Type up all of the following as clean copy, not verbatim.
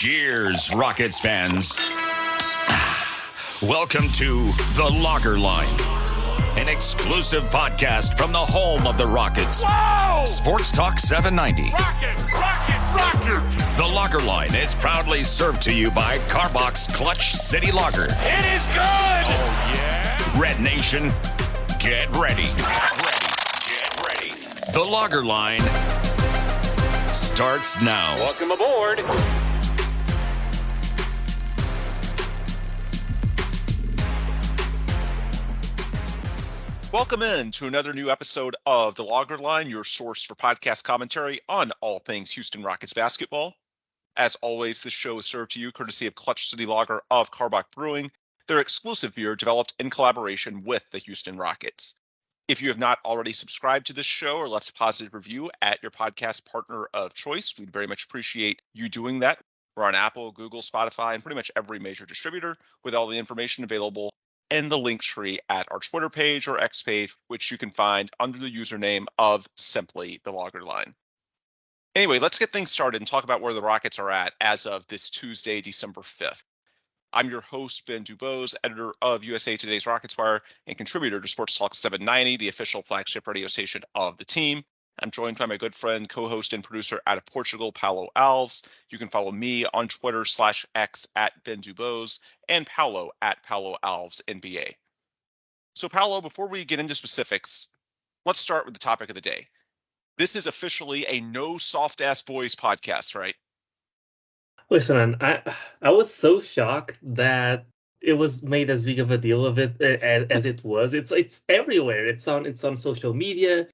Cheers, Rockets fans. Welcome to The Locker Line, an exclusive podcast from the home of the Rockets. Whoa! Sports Talk 790. Rockets! The Locker Line is proudly served to you by Carbox Clutch City Lager. It is good! Oh, yeah? Red Nation, get ready. Get ready. The Locker Line starts now. Welcome aboard. Welcome in to another new episode of The Locker Line, your source for podcast commentary on all things Houston Rockets basketball. As always, this show is served to you courtesy of Clutch City Lager of Carbach Brewing, their exclusive beer developed in collaboration with the Houston Rockets. If you have not already subscribed to this show or left a positive review at your podcast partner of choice, we'd very much appreciate you doing that. We're on Apple, Google, Spotify, and pretty much every major distributor with all the information available in the link tree at our Twitter page or X page, which you can find under the username of simply The Locker Line. Anyway, let's get things started and talk about where the Rockets are at as of this Tuesday, December 5th. I'm your host, Ben Dubose, editor of USA Today's Rockets Wire and contributor to Sports Talk 790, the official flagship radio station of the team. I'm joined by my good friend, co-host, and producer out of Portugal, Paulo Alves. You can follow me on Twitter /X at Ben Dubose and Paulo at Paulo Alves NBA. So Paulo, before we get into specifics, let's start with the topic of the day. This is officially a no soft ass boys podcast, right? Listen, man, I was so shocked that it was made as big of a deal of it as it was. It's everywhere. It's on social media.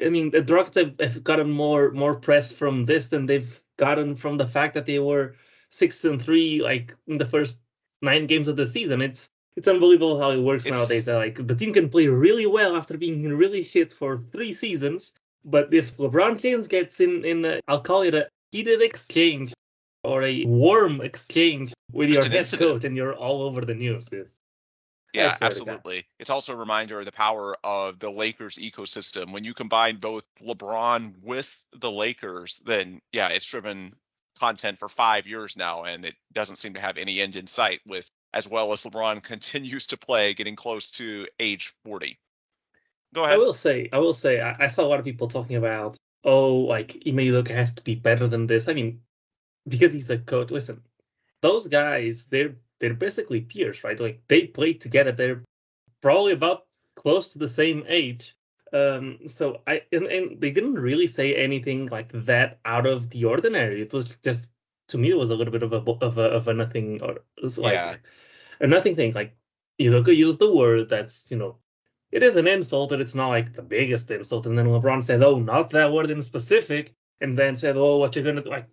I mean, the Rockets have gotten more press from this than they've gotten from the fact that they were 6-3 like in the first 9 games of the season. It's unbelievable how it works nowadays. Like the team can play really well after being really shit for 3 seasons, but if LeBron James gets in I'll call it a heated exchange or a warm exchange with your head coach, and you're all over the news, dude. Yeah, absolutely. It's also a reminder of the power of the Lakers ecosystem. When you combine both LeBron with the Lakers, then yeah, it's driven content for 5 years now, and it doesn't seem to have any end in sight with as well as LeBron continues to play, getting close to age 40. Go ahead. I will say, I saw a lot of people talking about, like Ime Udoka has to be better than this. I mean, because he's a coach. Listen, those guys, they're basically peers, right? Like they played together. They're probably about close to the same age. So and they didn't really say anything like that out of the ordinary. It was just, to me, it was a little bit of a nothing, or it was like a nothing thing. Like Udoka used the word that's, it is an insult, and it's not like the biggest insult. And then LeBron said, "Oh, not that word in specific," and then said, "Oh, what you're gonna do?" Like,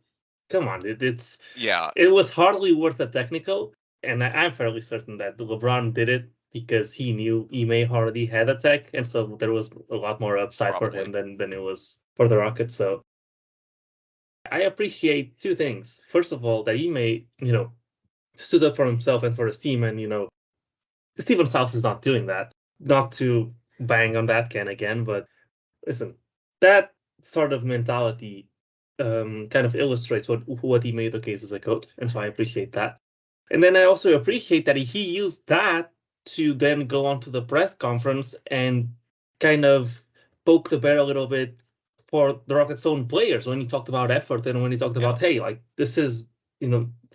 come on, it was hardly worth a technical. And I'm fairly certain that LeBron did it because he knew Ime already had a tech, and so there was a lot more upside for him than it was for the Rockets. So I appreciate 2 things. First of all, that Ime, stood up for himself and for his team, and Steven South is not doing that. Not to bang on that can again, but listen, that sort of mentality kind of illustrates what Ime Udoka is as a coach, and so I appreciate that. And then I also appreciate that he used that to then go on to the press conference and kind of poke the bear a little bit for the Rockets' own players when he talked about effort and when he talked about, hey, like this is,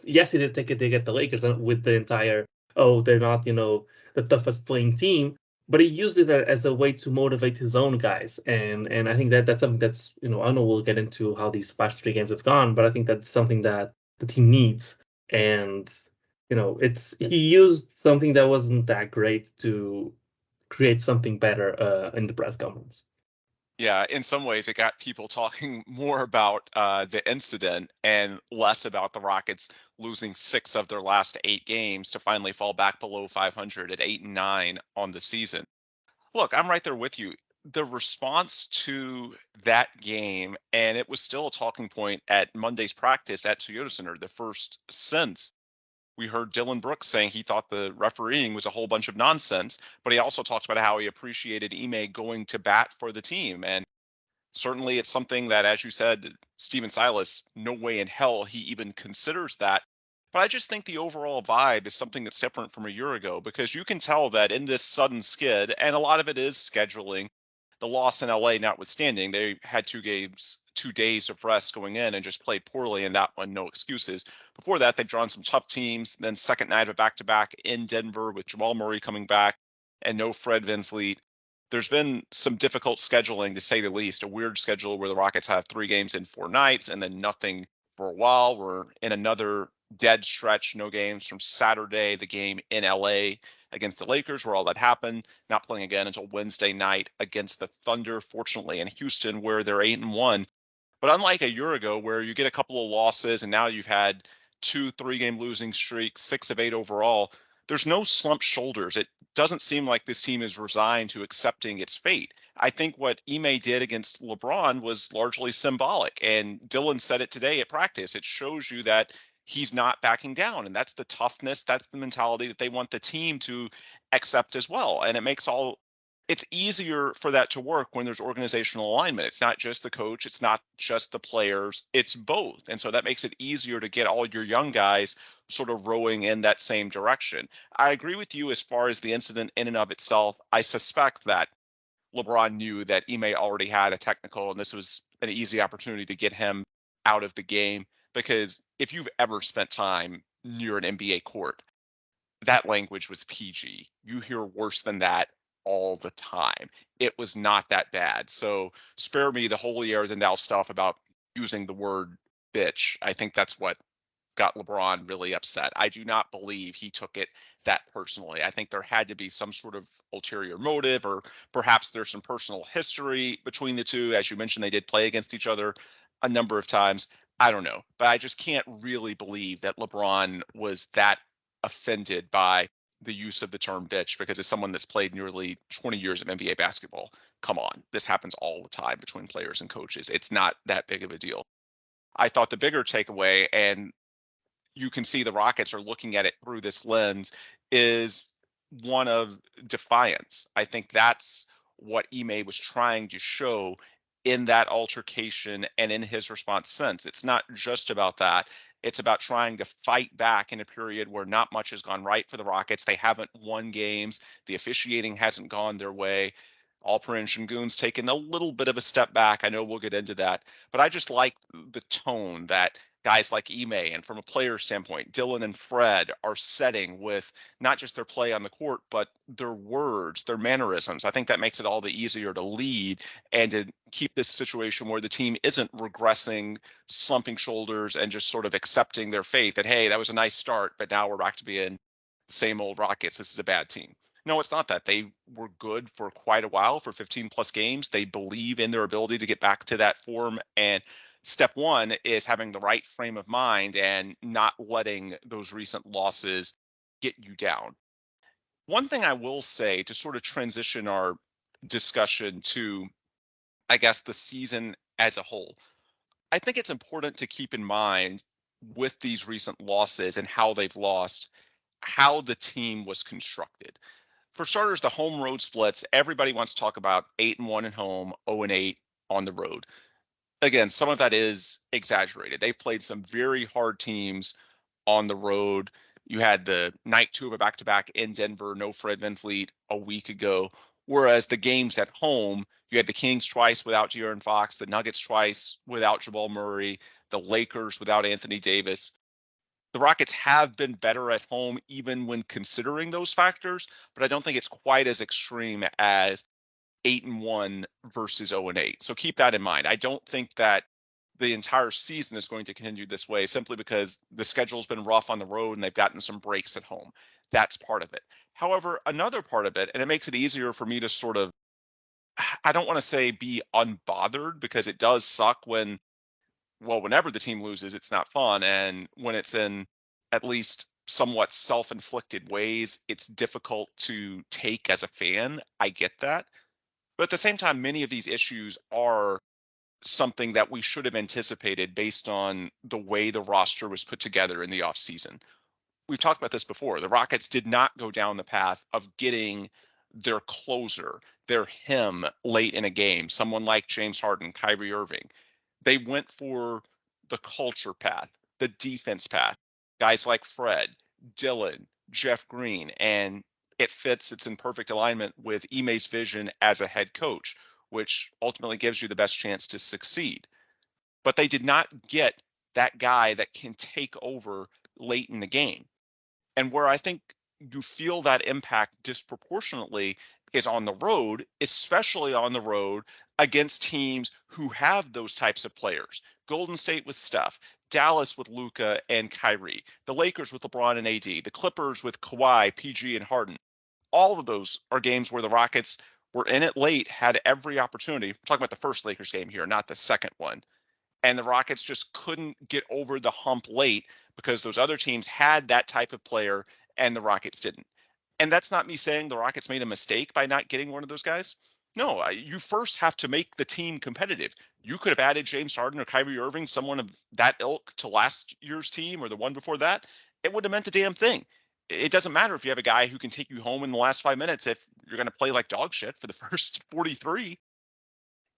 yes, he did take a dig at the Lakers with the entire, they're not, the toughest playing team, but he used it as a way to motivate his own guys. And I think that's something that's, I know we'll get into how these past 3 games have gone, but I think that's something that the team needs. And he used something that wasn't that great to create something better in the press conference. Yeah, in some ways, it got people talking more about the incident and less about the Rockets losing 6 of their last 8 games to finally fall back below 500 at 8-9 on the season. Look, I'm right there with you. The response to that game, and it was still a talking point at Monday's practice at Toyota Center, the first since. We heard Dylan Brooks saying he thought the refereeing was a whole bunch of nonsense, but he also talked about how he appreciated Ime going to bat for the team. And Certainly it's something that, as you said, Steven Silas, no way in hell he even considers that. But I just think the overall vibe is something that's different from a year ago, because you can tell that in this sudden skid, and a lot of it is scheduling, the loss in LA notwithstanding, they had 2 games, 2 days of rest going in and just played poorly in that one, no excuses. Before that, they've drawn some tough teams. Then second night of a back-to-back in Denver with Jamal Murray coming back and no Fred VanVleet. There's been some difficult scheduling, to say the least, a weird schedule where the Rockets have 3 games in 4 nights and then nothing for a while. We're in another dead stretch, no games from Saturday, the game in LA against the Lakers, where all that happened, not playing again until Wednesday night against the Thunder, fortunately, in Houston, where they're 8-1. But unlike a year ago, where you get a couple of losses and now you've had 2 3-game losing streaks, 6 of 8 overall, there's no slumped shoulders. It doesn't seem like this team is resigned to accepting its fate. I think what Ime did against LeBron was largely symbolic. And Dylan said it today at practice. It shows you that he's not backing down. And that's the toughness. That's the mentality that they want the team to accept as well. And it's easier for that to work when there's organizational alignment. It's not just the coach, it's not just the players, it's both. And so that makes it easier to get all your young guys sort of rowing in that same direction. I agree with you as far as the incident in and of itself. I suspect that LeBron knew that Ime already had a technical, and this was an easy opportunity to get him out of the game. Because if you've ever spent time near an NBA court, that language was PG. You hear worse than that all the time. It was not that bad. So spare me the holier than thou stuff about using the word bitch. I think that's what got LeBron really upset. I do not believe he took it that personally. I think there had to be some sort of ulterior motive, or perhaps there's some personal history between the two. As you mentioned, they did play against each other a number of times. I don't know, but I just can't really believe that LeBron was that offended by the use of the term bitch, because as someone that's played nearly 20 years of NBA basketball, come on, this happens all the time between players and coaches. It's not that big of a deal. I thought the bigger takeaway, and you can see the Rockets are looking at it through this lens, is one of defiance. I think that's what Ime was trying to show in that altercation and in his response since. It's not just about that. It's about trying to fight back in a period where not much has gone right for the Rockets. They haven't won games. The officiating hasn't gone their way. Alperen Şengün's taken a little bit of a step back. I know we'll get into that, but I just like the tone that guys like Ime, and from a player standpoint, Dylan and Fred are setting with not just their play on the court, but their words, their mannerisms. I think that makes it all the easier to lead and to keep this situation where the team isn't regressing, slumping shoulders, and just sort of accepting their fate that, hey, that was a nice start, but now we're back to being the same old Rockets. This is a bad team. No, it's not that. They were good for quite a while, for 15 plus games. They believe in their ability to get back to that form. And step one is having the right frame of mind and not letting those recent losses get you down. One thing I will say to sort of transition our discussion to, I guess, the season as a whole, I think it's important to keep in mind with these recent losses and how they've lost, how the team was constructed. For starters, the home road splits, everybody wants to talk about 8-1 at home, 0-8 on the road. Again, some of that is exaggerated. They've played some very hard teams on the road. You had the night 2 of a back-to-back in Denver, no Fred VanVleet a week ago. Whereas the games at home, you had the Kings twice without De'Aaron Fox, the Nuggets twice without Jamal Murray, the Lakers without Anthony Davis. The Rockets have been better at home even when considering those factors, but I don't think it's quite as extreme as 8-1 versus 0-8. So keep that in mind. I don't think that the entire season is going to continue this way simply because the schedule's been rough on the road and they've gotten some breaks at home. That's part of it. However, another part of it, and it makes it easier for me to sort of, I don't want to say be unbothered, because it does suck when, well, whenever the team loses, it's not fun. And when it's in at least somewhat self-inflicted ways, it's difficult to take as a fan. I get that. But at the same time, many of these issues are something that we should have anticipated based on the way the roster was put together in the offseason. We've talked about this before. The Rockets did not go down the path of getting their closer, their him late in a game, someone like James Harden, Kyrie Irving. They went for the culture path, the defense path, guys like Fred, Dylan, Jeff Green, and it's in perfect alignment with Ime's vision as a head coach, which ultimately gives you the best chance to succeed. But they did not get that guy that can take over late in the game. And where I think you feel that impact disproportionately is on the road, especially on the road against teams who have those types of players. Golden State with Steph, Dallas with Luka and Kyrie, the Lakers with LeBron and AD, the Clippers with Kawhi, PG, and Harden. All of those are games where the Rockets were in it late, had every opportunity. We're talking about the first Lakers game here, not the second one. And the Rockets just couldn't get over the hump late because those other teams had that type of player and the Rockets didn't. And that's not me saying the Rockets made a mistake by not getting one of those guys. No, you first have to make the team competitive. You could have added James Harden or Kyrie Irving, someone of that ilk, to last year's team or the one before that. It would have meant a damn thing. It doesn't matter if you have a guy who can take you home in the last 5 minutes if you're going to play like dog shit for the first 43.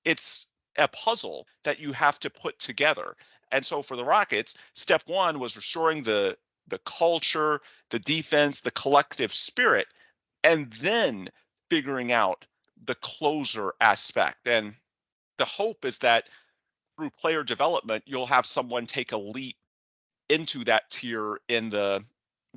It's a puzzle that you have to put together. And so for the Rockets, step one was restoring the culture, the defense, the collective spirit, and then figuring out the closer aspect. And the hope is that through player development, you'll have someone take a leap into that tier in the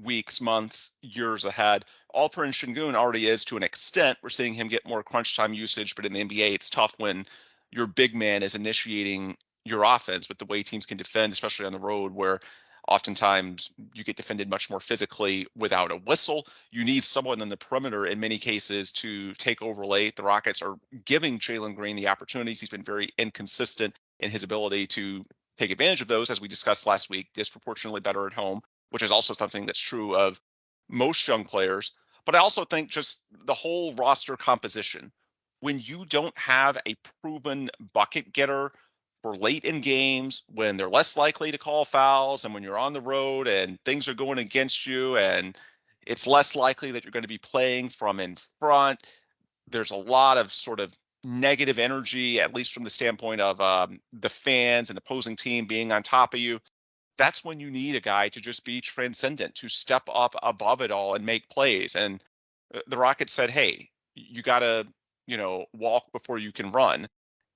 weeks, months, years ahead. Alperen Sengun already is to an extent. We're seeing him get more crunch time usage, but in the NBA, it's tough when your big man is initiating your offense with the way teams can defend, especially on the road where oftentimes you get defended much more physically without a whistle. You need someone in the perimeter in many cases to take over late. The Rockets are giving Jalen Green the opportunities. He's been very inconsistent in his ability to take advantage of those, as we discussed last week, disproportionately better at home, which is also something that's true of most young players. But I also think just the whole roster composition, when you don't have a proven bucket getter for late in games, when they're less likely to call fouls, and when you're on the road and things are going against you, and it's less likely that you're going to be playing from in front, there's a lot of sort of negative energy, at least from the standpoint of the fans and opposing team being on top of you. That's when you need a guy to just be transcendent, to step up above it all and make plays. And the Rockets said, hey, you got to, walk before you can run.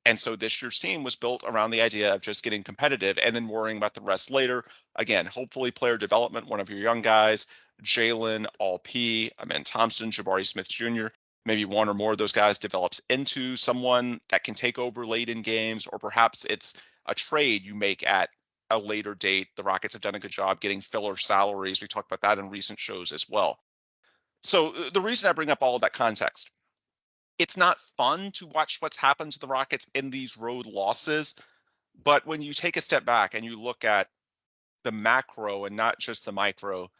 And so this year's team was built around the idea of just getting competitive and then worrying about the rest later. Again, hopefully player development, one of your young guys, Jalen, All-P, Amen Thompson, Jabari Smith Jr., maybe one or more of those guys develops into someone that can take over late in games, or perhaps it's a trade you make at a later date. The Rockets have done a good job getting filler salaries. We talked about that in recent shows as well. So the reason I bring up all of that context, it's not fun to watch what's happened to the Rockets in these road losses. But when you take a step back and you look at the macro and not just the micro,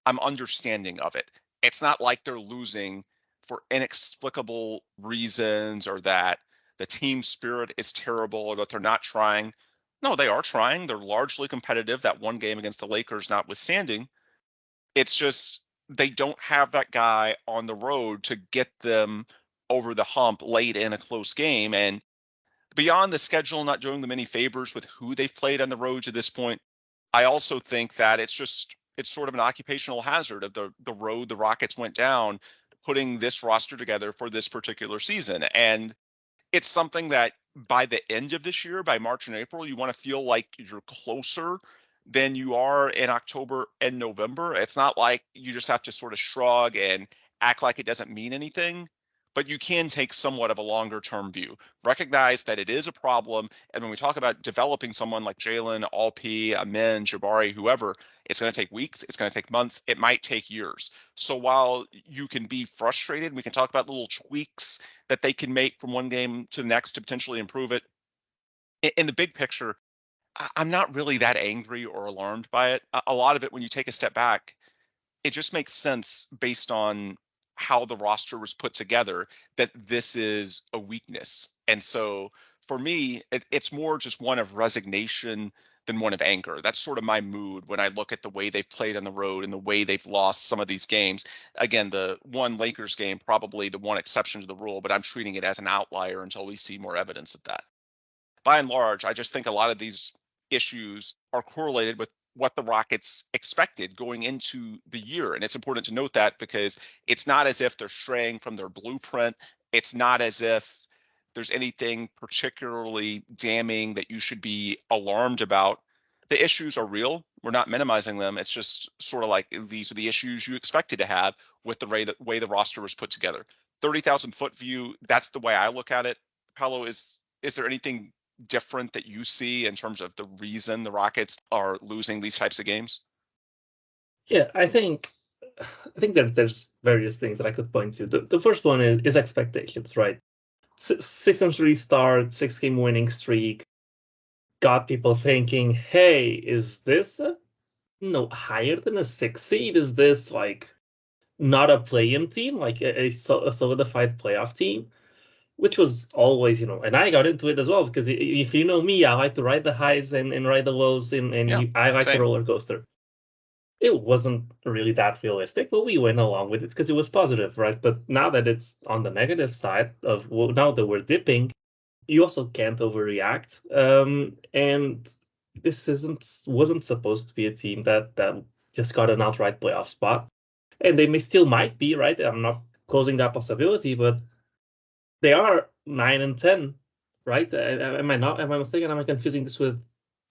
I'm understanding of it. It's not like they're losing for inexplicable reasons or that the team spirit is terrible or that they're not trying. No, they are trying. They're largely competitive, that one game against the Lakers notwithstanding. It's just they don't have that guy on the road to get them over the hump late in a close game. And beyond the schedule not doing them any favors with who they've played on the road to this point, I also think that it's sort of an occupational hazard of the road the Rockets went down, putting this roster together for this particular season. And it's something that by the end of this year, by March and April, you want to feel like you're closer than you are in October and November. It's not like you just have to sort of shrug and act like it doesn't mean anything, but you can take somewhat of a longer term view. Recognize that it is a problem. And when we talk about developing someone like Jalen, All-P, Amen, Jabari, whoever, it's going to take weeks, it's going to take months, it might take years. So while you can be frustrated, we can talk about little tweaks that they can make from one game to the next to potentially improve it. In the big picture, I'm not really that angry or alarmed by it. A lot of it, when you take a step back, it just makes sense based on how the roster was put together that this is a weakness. And so for me, it's more just one of resignation than one of anger. That's sort of my mood when I look at the way they've played on the road and the way they've lost some of these games. Again, the one Lakers game, probably the one exception to the rule, but I'm treating it as an outlier until we see more evidence of that. By and large, I just think a lot of these issues are correlated with what the Rockets expected going into the year. And it's important to note that because it's not as if they're straying from their blueprint. It's not as if there's anything particularly damning that you should be alarmed about. The issues are real. We're not minimizing them. It's just sort of like these are the issues you expected to have with the way the roster was put together. 30,000 foot view, that's the way I look at it. Paulo, is there anything different that you see in terms of the reason the Rockets are losing these types of games? Yeah, I think that there's various things that I could point to. The first one is expectations, right? 6-3 start, 6-game winning streak, got people thinking, hey, is this higher than a 6 seed? Is this like not a play-in team, like a solidified playoff team? Which was always, and I got into it as well, because if you know me, I like to ride the highs and ride the lows, and I like the roller coaster. It wasn't really that realistic, but we went along with it because it was positive, right? But now that it's on the negative side of, well, now that we're dipping, you also can't overreact. And this wasn't supposed to be a team that just got an outright playoff spot, and they still might be, right? I'm not closing that possibility, but they are 9-10, right? Am I not? Am I mistaken? Am I confusing this with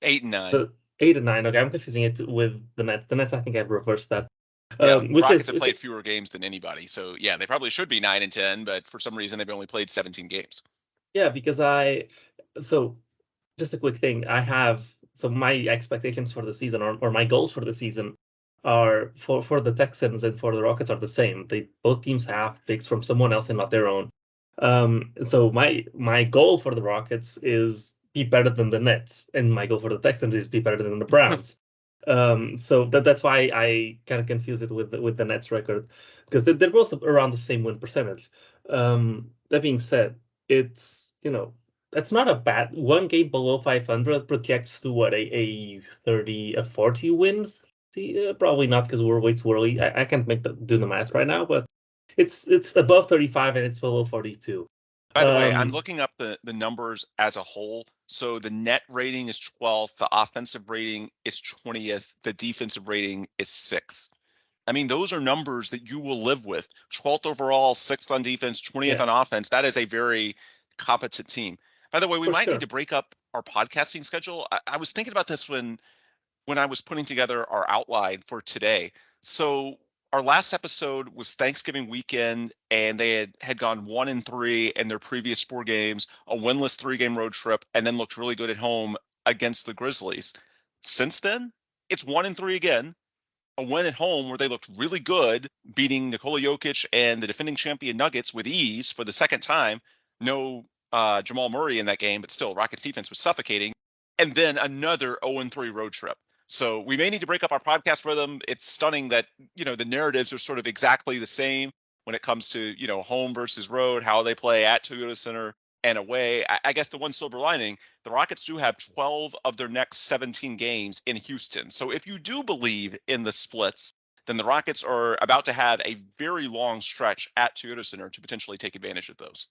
8-9? 8-9. Okay, I'm confusing it with the Nets. The Nets, I think I've reversed that. Yeah, Rockets have played fewer games than anybody, so yeah, they probably should be 9-10, but for some reason they've only played 17 games. Yeah, because so just a quick thing. So my expectations for the season, or my goals for the season, are for the Texans and for the Rockets are the same. Both teams have picks from someone else and not their own. So my goal for the Rockets is be better than the Nets, and my goal for the Texans is be better than the Browns. So that's why I kind of confuse it with the Nets record, because they're both around the same win percentage. That being said, it's that's not a bad one game below 500 projects to what a 40 wins. Probably not, because we're way too early. I can't do the math right now, but it's above 35 and it's below 42. By the way, I'm looking up the numbers as a whole. So the net rating is 12th, the offensive rating is 20th, the defensive rating is 6th. I mean, those are numbers that you will live with. 12th overall, 6th on defense, 20th on offense. That is a very competent team. By the way, we might need to break up our podcasting schedule. I was thinking about this when I was putting together our outline for today. So our last episode was Thanksgiving weekend, and they had gone 1-3 in their previous 4 games, a winless 3-game road trip, and then looked really good at home against the Grizzlies. Since then, it's 1-3 again, a win at home where they looked really good, beating Nikola Jokic and the defending champion Nuggets with ease for the second time. No Jamal Murray in that game, but still, Rockets defense was suffocating. And then another 0-3 road trip. So we may need to break up our podcast rhythm. It's stunning that, the narratives are sort of exactly the same when it comes to, home versus road, how they play at Toyota Center and away. I guess the one silver lining, the Rockets do have 12 of their next 17 games in Houston. So if you do believe in the splits, then the Rockets are about to have a very long stretch at Toyota Center to potentially take advantage of those.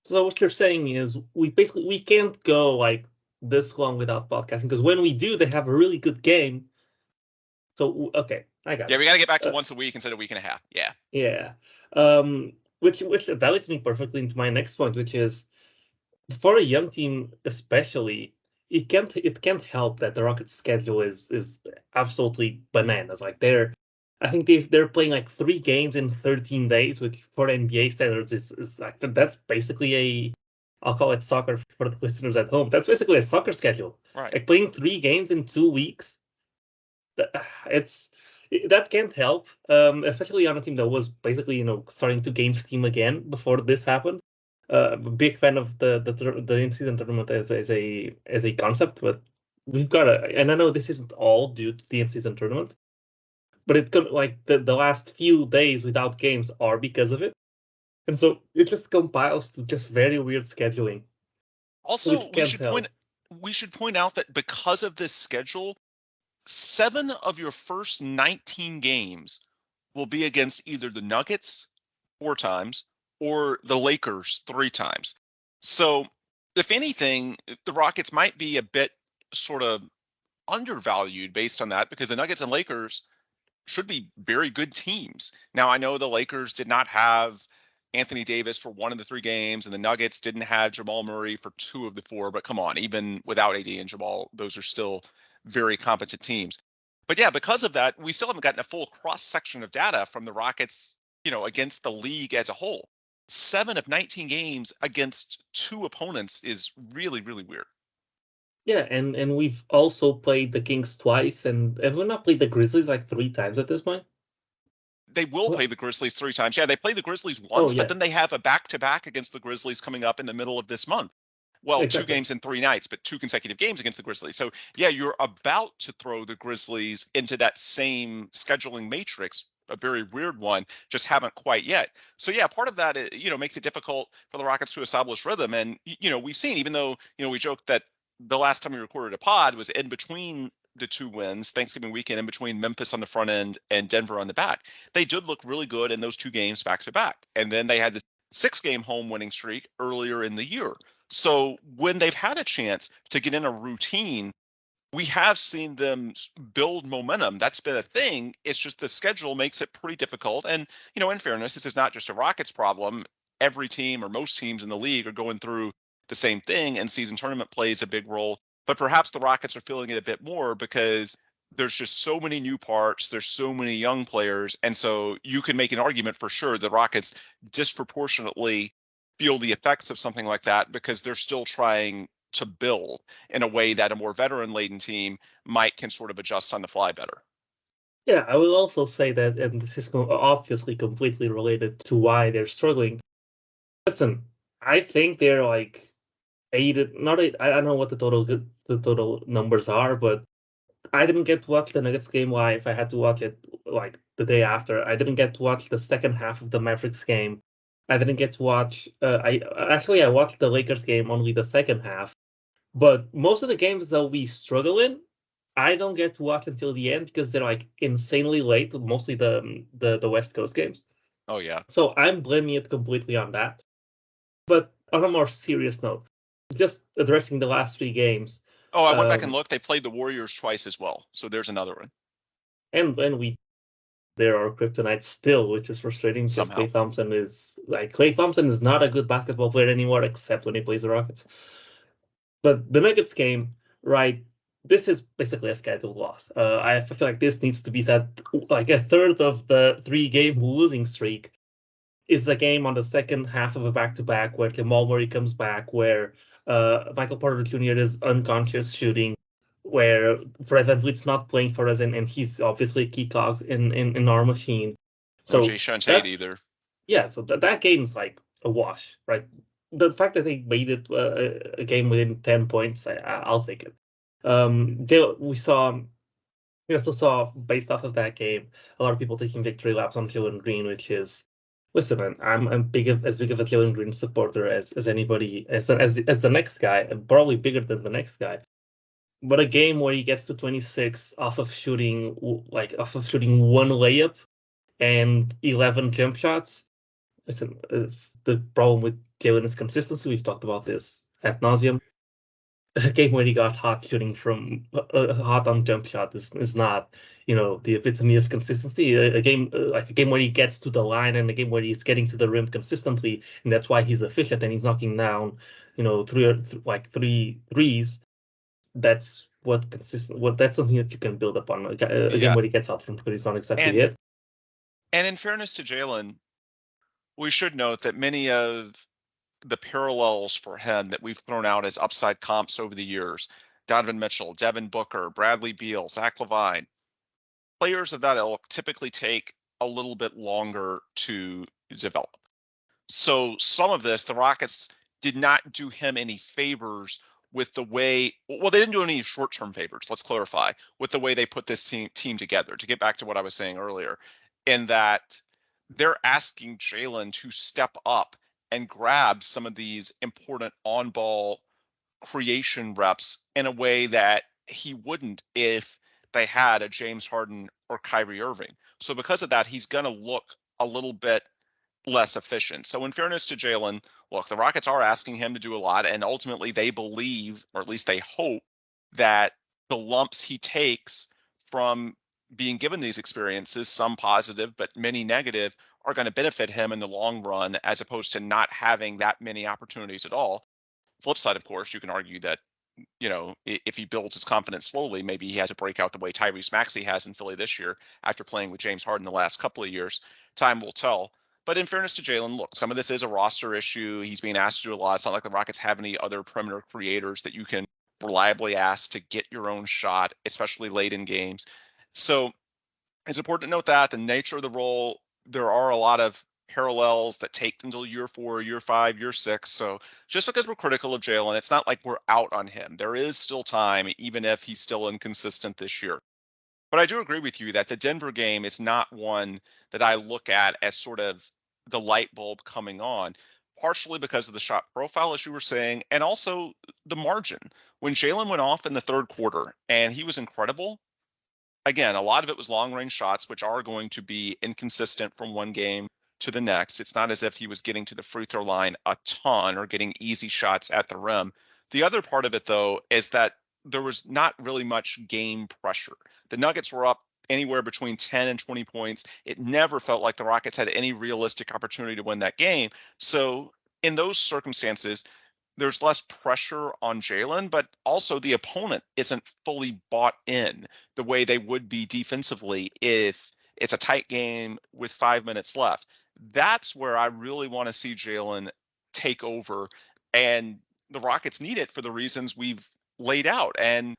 So what you're saying is we can't go like this long without podcasting, because when we do, they have a really good game. So okay, I got it. Yeah, we got to get back to once a week instead of a week and a half. Yeah. Yeah. Which that leads me perfectly into my next point, which is for a young team, especially, it can't help that the Rockets' schedule is absolutely bananas. Like I think they're playing like 3 games in 13 days, which for NBA standards is like that's basically I'll call it soccer for the listeners at home. That's basically a soccer schedule. Right. Like playing 3 games in 2 weeks. That can't help, especially on a team that was basically starting to game steam again before this happened. Big fan of the in-season tournament as a concept, but we've got and I know this isn't all due to the in-season tournament, but it could the last few days without games are because of it, and so it just compiles to just very weird scheduling. Also, we should we should point out that because of this schedule, 7 of your first 19 games will be against either the Nuggets 4 times or the Lakers 3 times. So, if anything, the Rockets might be a bit sort of undervalued based on that because the Nuggets and Lakers should be very good teams. Now, I know the Lakers did not have Anthony Davis for 1 of the 3 games, and the Nuggets didn't have Jamal Murray for 2 of the 4. But come on, even without AD and Jamal, those are still very competent teams. But yeah, because of that, we still haven't gotten a full cross section of data from the Rockets, against the league as a whole. 7 of 19 games against 2 opponents is really, really weird. Yeah, and we've also played the Kings twice, and have we not played the Grizzlies like 3 times at this point? They will What? play the Grizzlies 3 times. Yeah, they play the Grizzlies Oh, once, but yeah, then they have a back-to-back against the Grizzlies coming up in the middle of this month. Well, 2 exactly. games in 3 nights, but 2 consecutive games against the Grizzlies. So, yeah, you're about to throw the Grizzlies into that same scheduling matrix, a very weird one, just haven't quite yet. So, yeah, part of that, makes it difficult for the Rockets to establish rhythm. And, we've seen, even though, we joked that the last time we recorded a pod was in between the 2 wins, Thanksgiving weekend, in between Memphis on the front end and Denver on the back. They did look really good in those 2 games back to back. And then they had the 6-game home winning streak earlier in the year. So when they've had a chance to get in a routine, we have seen them build momentum. That's been a thing. It's just the schedule makes it pretty difficult. And, in fairness, this is not just a Rockets problem. Every team or most teams in the league are going through the same thing, and season tournament plays a big role. But perhaps the Rockets are feeling it a bit more because there's just so many new parts, there's so many young players, and so you can make an argument for sure the Rockets disproportionately feel the effects of something like that because they're still trying to build in a way that a more veteran laden team can sort of adjust on the fly better. Yeah, I will also say that, and this is obviously completely related to why they're struggling. Listen, I think they're like 8, not 8. I don't know what the total numbers are, but I didn't get to watch the Nuggets game live. I had to watch it like the day after. I didn't get to watch the second half of the Mavericks game. I didn't get to watch. I watched the Lakers game only the second half. But most of the games that we struggle in, I don't get to watch until the end because they're like insanely late. Mostly the West Coast games. Oh yeah. So I'm blaming it completely on that. But on a more serious note, just addressing the last 3 games. Oh, I went back and Um, looked. They played the Warriors twice as well. So there's another one and we there are kryptonite still, which is frustrating because somehow. Klay Thompson is not a good basketball player anymore, except when he plays the Rockets. But the Nuggets game, right? This is basically a scheduled loss. I feel like this needs to be said. Like a third of the 3-game losing streak is a game on the second half of a back-to-back where Jamal Murray comes back, where Michael Porter Jr. is unconscious shooting, where Fred VanVleet's not playing for us, and he's obviously a key cog in our machine. No Jay So Shantate that either. yeah, so that game's like a wash, right? The fact that they made it a game within 10 points, I'll take it. We also saw, based off of that game, a lot of people taking victory laps on Jalen Green, which is, listen, man, I'm as big of a Jalen Green supporter as anybody, as the next guy, and probably bigger than the next guy. But a game where he gets to 26 off of shooting 1 layup and 11 jump shots. Listen, the problem with Jalen is consistency. We've talked about this ad nauseum. A game where he got hot shooting from hot on jump shot is not, the epitome of consistency. A game like a game where he gets to the line and a game where he's getting to the rim consistently, and that's why he's efficient and he's knocking down, 3 threes. That's what consistent. What that's something that you can build upon. A game Yeah. where he gets hot from three is not exactly And it. and in fairness to Jalen, we should note that many of the parallels for him that we've thrown out as upside comps over the years, Donovan Mitchell, Devin Booker, Bradley Beal, Zach LaVine, players of that ilk typically take a little bit longer to develop. So some of this, the Rockets did not do him any favors with the way, well, they didn't do any short-term favors, let's clarify, with the way they put this team together, to get back to what I was saying earlier, in that they're asking Jalen to step up and grab some of these important on-ball creation reps in a way that he wouldn't if they had a James Harden or Kyrie Irving. So because of that, he's going to look a little bit less efficient. So in fairness to Jalen, look, the Rockets are asking him to do a lot, and ultimately they believe, or at least they hope, that the lumps he takes from being given these experiences, some positive but many negative, are going to benefit him in the long run, as opposed to not having that many opportunities at all. Flip side, of course, you can argue that, if he builds his confidence slowly, maybe he has a breakout the way Tyrese Maxey has in Philly this year after playing with James Harden the last couple of years. Time will tell. But in fairness to Jalen, look, some of this is a roster issue. He's being asked to do a lot. It's not like the Rockets have any other perimeter creators that you can reliably ask to get your own shot, especially late in games. So it's important to note that the nature of the role, there are a lot of parallels that take until year 4, year 5, year 6. So just because we're critical of Jalen, it's not like we're out on him. There is still time, even if he's still inconsistent this year. But I do agree with you that the Denver game is not one that I look at as sort of the light bulb coming on, partially because of the shot profile, as you were saying, and also the margin. When Jalen went off in the third quarter and he was incredible, again, a lot of it was long range shots, which are going to be inconsistent from one game to the next. It's not as if he was getting to the free throw line a ton or getting easy shots at the rim. The other part of it, though, is that there was not really much game pressure. The Nuggets were up anywhere between 10 and 20 points. It never felt like the Rockets had any realistic opportunity to win that game. So in those circumstances, there's less pressure on Jalen, but also the opponent isn't fully bought in the way they would be defensively if it's a tight game with 5 minutes left. That's where I really want to see Jalen take over, and the Rockets need it for the reasons we've laid out. And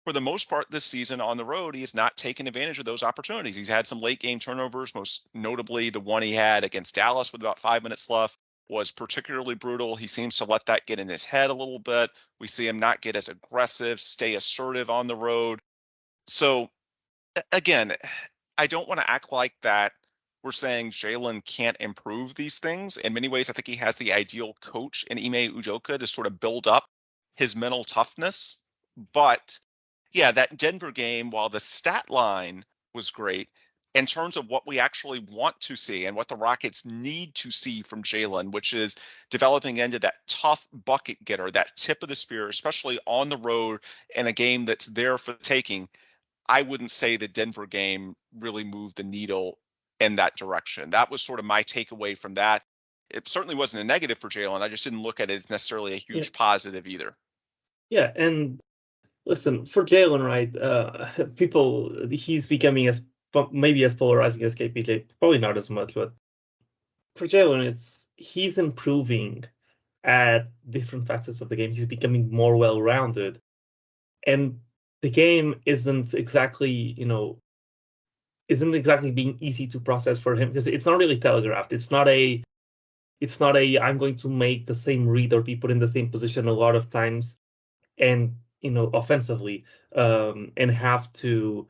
for the most part this season on the road, he has not taken advantage of those opportunities. He's had some late game turnovers, most notably the one he had against Dallas with about 5 minutes left was particularly brutal. He seems to let that get in his head a little bit. We see him not get as aggressive, stay assertive on the road. So again, I don't want to act like that we're saying Jalen can't improve these things. In many ways, I think he has the ideal coach in Ime Udoka to sort of build up his mental toughness. But yeah, that Denver game, while the stat line was great, in terms of what we actually want to see and what the Rockets need to see from Jalen, which is developing into that tough bucket getter, that tip of the spear, especially on the road in a game that's there for the taking, I wouldn't say the Denver game really moved the needle in that direction. That was sort of my takeaway from that. It certainly wasn't a negative for Jalen. I just didn't look at it as necessarily a huge positive either. Yeah, and listen, for Jalen, right? He's becoming maybe as polarizing as KPJ, probably not as much, but for Jalen, he's improving at different facets of the game. He's becoming more well-rounded, and the game isn't exactly being easy to process for him because it's not really telegraphed. It's not a I'm going to make the same read or be put in the same position a lot of times, and offensively, and have to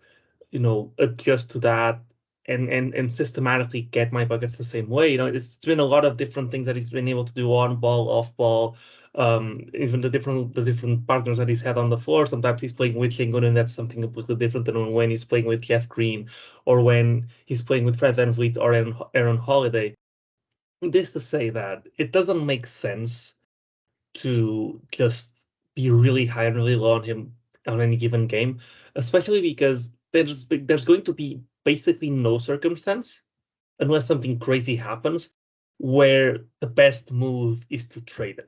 adjust to that and systematically get my buckets the same way. It's been a lot of different things that he's been able to do on ball, off ball, even the different partners that he's had on the floor. Sometimes he's playing with Shingun, and that's something completely different than when he's playing with Jeff Green or when he's playing with Fred VanVleet or Aaron Holiday. This to say that it doesn't make sense to just be really high and really low on him on any given game, especially because there's going to be basically no circumstance, unless something crazy happens, where the best move is to trade him.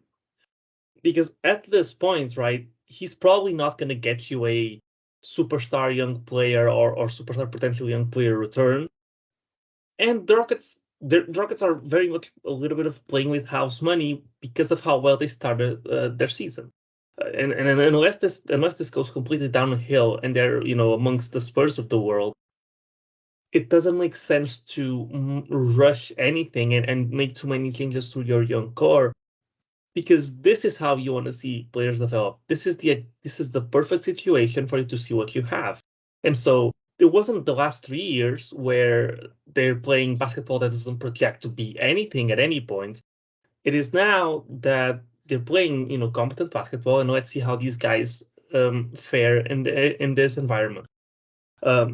Because at this point, right, he's probably not going to get you a superstar young player or superstar potential young player return. And the Rockets are very much a little bit of playing with house money because of how well they started their season. And unless this goes completely downhill and they're amongst the Spurs of the world, it doesn't make sense to rush anything and make too many changes to your young core, because this is how you want to see players develop. This is the perfect situation for you to see what you have. And so it wasn't the last 3 years where they're playing basketball that doesn't project to be anything at any point. It is now that they're playing, competent basketball, and let's see how these guys fare in this environment.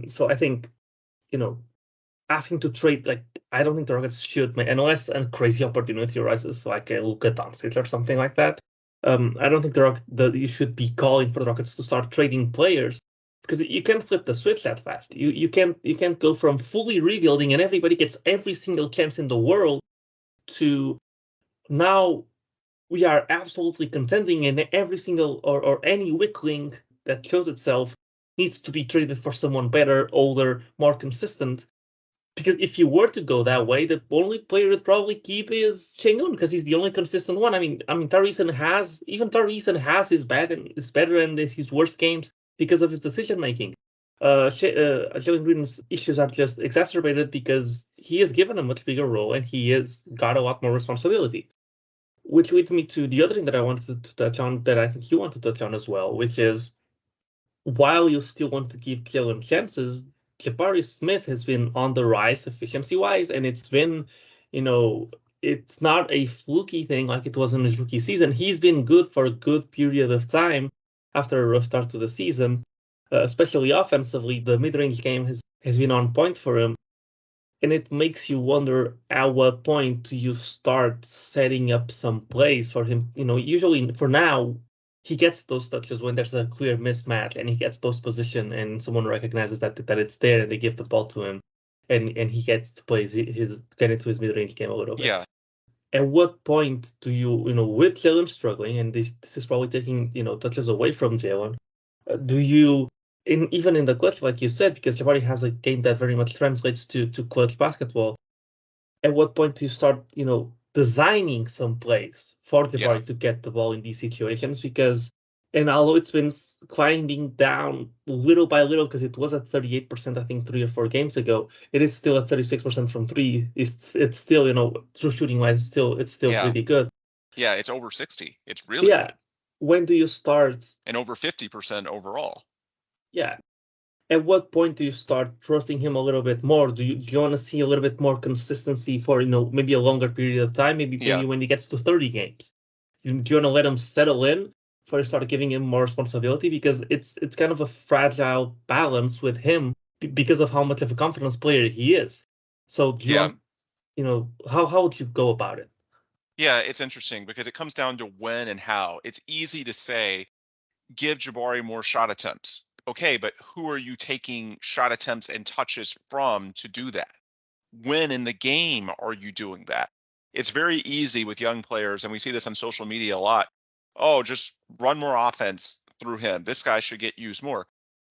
So I think, asking to trade, like, I don't think the Rockets should make, unless a crazy opportunity arises, like a Luka Doncic or something like that. I don't think you should be calling for the Rockets to start trading players, because you can't flip the switch that fast. You can't go from fully rebuilding and everybody gets every single chance in the world to now we are absolutely contending, and every single or any weakling that shows itself needs to be traded for someone better, older, more consistent. Because if you were to go that way, the only player you'd probably keep is Şengün, because he's the only consistent one. I mean, Tariq has his bad and is better and his worst games because of his decision making. Jalen Green's issues are just exacerbated because he is given a much bigger role and he has got a lot more responsibility. Which leads me to the other thing that I wanted to touch on, that I think you want to touch on as well, which is, while you still want to give Jalen chances, Jabari Smith has been on the rise efficiency-wise, and it's been, it's not a fluky thing like it was in his rookie season. He's been good for a good period of time after a rough start to the season, especially offensively. The mid-range game has been on point for him. And it makes you wonder, at what point do you start setting up some plays for him? Usually for now, he gets those touches when there's a clear mismatch and he gets post position and someone recognizes that it's there and they give the ball to him, and he gets to play get into his mid-range game a little bit. Yeah. At what point do you, with Jalen struggling, and this is probably taking, touches away from Jalen, do you, even in the clutch, like you said, because Jabari has a game that very much translates to clutch basketball, at what point do you start, designing some plays for Jabari to get the ball in these situations? Because, and although it's been climbing down little by little, because it was at 38%, I think 3 or 4 games ago, it is still at 36% from 3. It's still, true shooting wise, it's still pretty good. Yeah, it's over 60. It's really good. When do you start? And over 50% overall. Yeah. At what point do you start trusting him a little bit more? Do you want to see a little bit more consistency for, maybe a longer period of time, maybe when he gets to 30 games? Do you want to let him settle in before you start giving him more responsibility? Because it's kind of a fragile balance with him because of how much of a confidence player he is. So do you want, how would you go about it? Yeah, it's interesting because it comes down to when and how. It's easy to say, give Jabari more shot attempts. Okay, but who are you taking shot attempts and touches from to do that? When in the game are you doing that? It's very easy with young players, and we see this on social media a lot. Oh, just run more offense through him. This guy should get used more.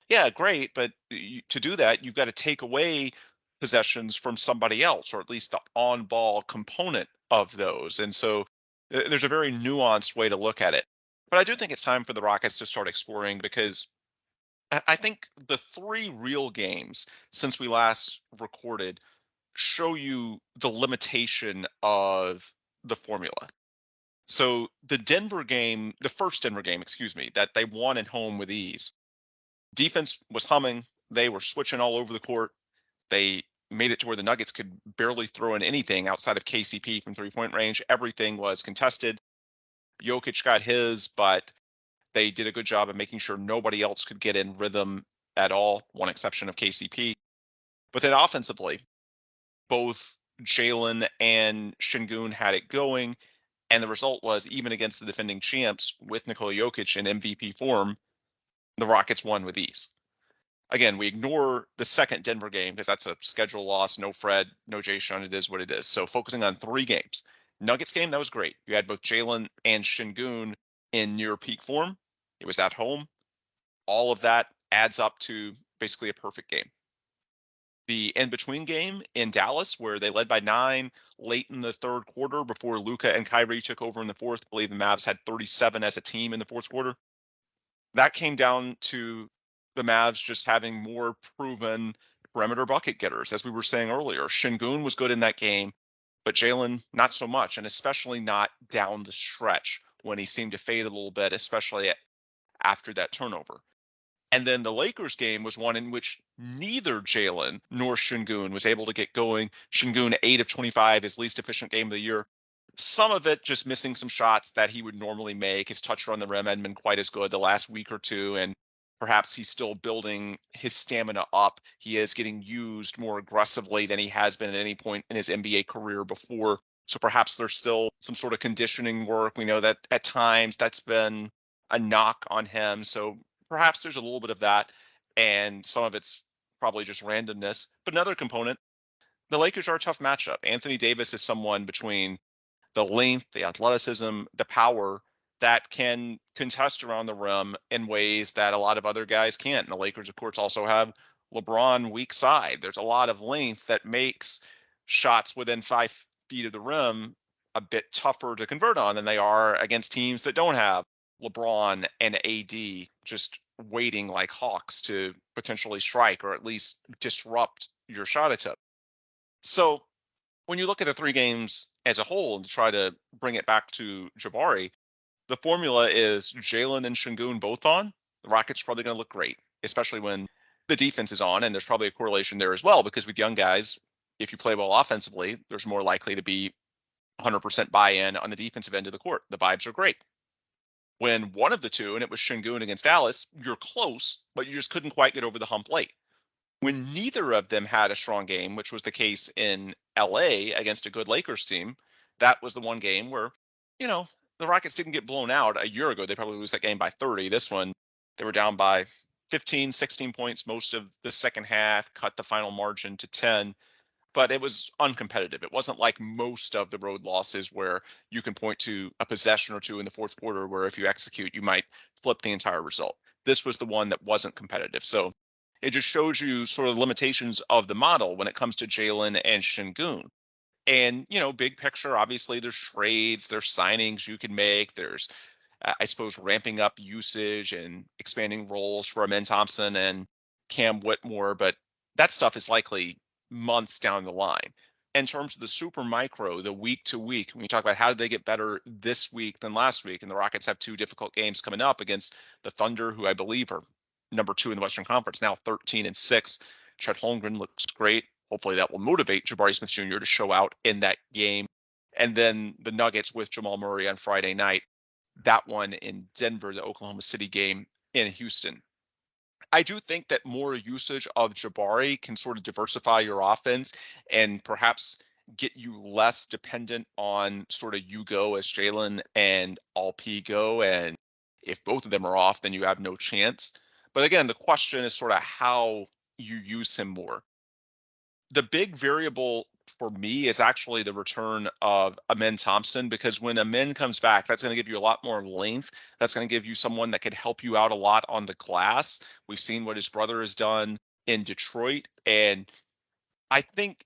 Yeah, great, but to do that, you've got to take away possessions from somebody else, or at least the on-ball component of those. And so there's a very nuanced way to look at it. But I do think it's time for the Rockets to start exploring, because I think the 3 real games since we last recorded show you the limitation of the formula. So the first Denver game, excuse me, that they won at home with ease. Defense was humming. They were switching all over the court. They made it to where the Nuggets could barely throw in anything outside of KCP from 3-point range. Everything was contested. Jokic got his, but they did a good job of making sure nobody else could get in rhythm at all, one exception of KCP. But then offensively, both Jalen and Şengün had it going, and the result was, even against the defending champs with Nikola Jokic in MVP form, the Rockets won with ease. Again, we ignore the second Denver game because that's a schedule loss. No Fred, no Jay Sean. It is what it is. So focusing on 3 games. Nuggets game, that was great. You had both Jalen and Şengün in near peak form. It was at home. All of that adds up to basically a perfect game. The in-between game in Dallas, where they led by 9 late in the third quarter before Luka and Kyrie took over in the fourth. I believe the Mavs had 37 as a team in the fourth quarter. That came down to the Mavs just having more proven perimeter bucket getters. As we were saying earlier, Şengün was good in that game, but Jalen not so much, and especially not down the stretch when he seemed to fade a little bit, especially after that turnover. And then the Lakers game was one in which neither Jalen nor Şengün was able to get going. Şengün 8 of 25, his least efficient game of the year. Some of it just missing some shots that he would normally make. His touch around the rim hadn't been quite as good the last week or two, and perhaps he's still building his stamina up. He is getting used more aggressively than he has been at any point in his NBA career before. So perhaps there's still some sort of conditioning work. We know that at times that's been a knock on him. So perhaps there's a little bit of that, and some of it's probably just randomness. But another component, the Lakers are a tough matchup. Anthony Davis is someone between the length, the athleticism, the power that can contest around the rim in ways that a lot of other guys can't. And the Lakers, of course, also have LeBron weak side. There's a lot of length that makes shots within 5 feet of the rim a bit tougher to convert on than they are against teams that don't have LeBron and AD just waiting like hawks to potentially strike or at least disrupt your shot attempt. So when you look at the 3 games as a whole and try to bring it back to Jabari, the formula is Jalen and Şengün both on. The Rockets are probably going to look great, especially when the defense is on. And there's probably a correlation there as well, because with young guys, if you play well offensively, there's more likely to be 100% buy-in on the defensive end of the court. The vibes are great. When one of the two, and it was Şengün against Dallas, you're close, but you just couldn't quite get over the hump late. When neither of them had a strong game, which was the case in LA against a good Lakers team, that was the one game where, the Rockets didn't get blown out a year ago. They probably lose that game by 30. This one, they were down by 15, 16 points most of the second half, cut the final margin to 10, but it was uncompetitive. It wasn't like most of the road losses where you can point to a possession or two in the fourth quarter where if you execute, you might flip the entire result. This was the one that wasn't competitive. So it just shows you sort of the limitations of the model when it comes to Jalen and Şengün. And, big picture, obviously there's trades, there's signings you can make. There's, I suppose, ramping up usage and expanding roles for Amen Thompson and Cam Whitmore. But that stuff is likely months down the line. In terms of the super micro, the week to week, when you talk about how did they get better this week than last week, and the Rockets have 2 difficult games coming up against the Thunder, who I believe are number 2 in the Western Conference, now 13-6. Chet Holmgren looks great. Hopefully that will motivate Jabari Smith Jr. to show out in that game. And then the Nuggets with Jamal Murray on Friday night. That one in Denver, the Oklahoma City game in Houston. I do think that more usage of Jabari can sort of diversify your offense and perhaps get you less dependent on sort of you go as Jalen and all P go. And if both of them are off, then you have no chance. But again, the question is sort of how you use him more. The big variable for me is actually the return of Amen Thompson, because when Amen comes back, that's going to give you a lot more length. That's going to give you someone that could help you out a lot on the glass. We've seen what his brother has done in Detroit. And I think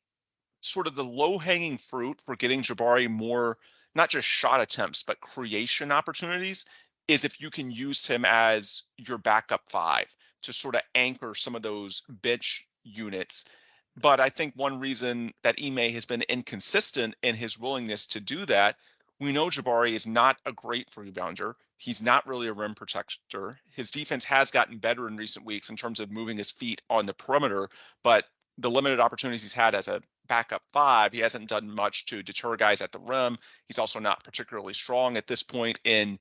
sort of the low-hanging fruit for getting Jabari more, not just shot attempts, but creation opportunities, is if you can use him as your backup 5 to sort of anchor some of those bench units. But I think one reason that Ime has been inconsistent in his willingness to do that, we know Jabari is not a great rebounder. He's not really a rim protector. His defense has gotten better in recent weeks in terms of moving his feet on the perimeter, but the limited opportunities he's had as a backup 5, he hasn't done much to deter guys at the rim. He's also not particularly strong at this point in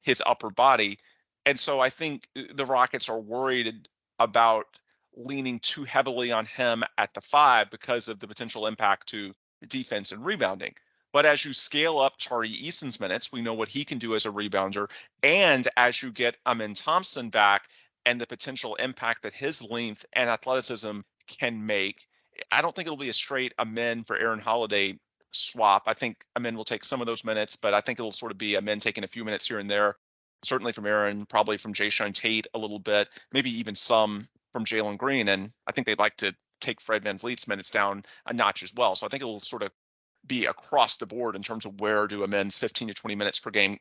his upper body. And so I think the Rockets are worried about leaning too heavily on him at the 5 because of the potential impact to defense and rebounding. But as you scale up Tari Eason's minutes, we know what he can do as a rebounder. And as you get Amen Thompson back and the potential impact that his length and athleticism can make, I don't think it'll be a straight Amen for Aaron Holiday swap. I think Amen will take some of those minutes, but I think it'll sort of be Amen taking a few minutes here and there, certainly from Aaron, probably from Jayshawn Tate a little bit, maybe even some from Jalen Green. And I think they'd like to take Fred VanVleet's minutes down a notch as well. So I think it'll sort of be across the board in terms of where do Amen's 15 to 20 minutes per game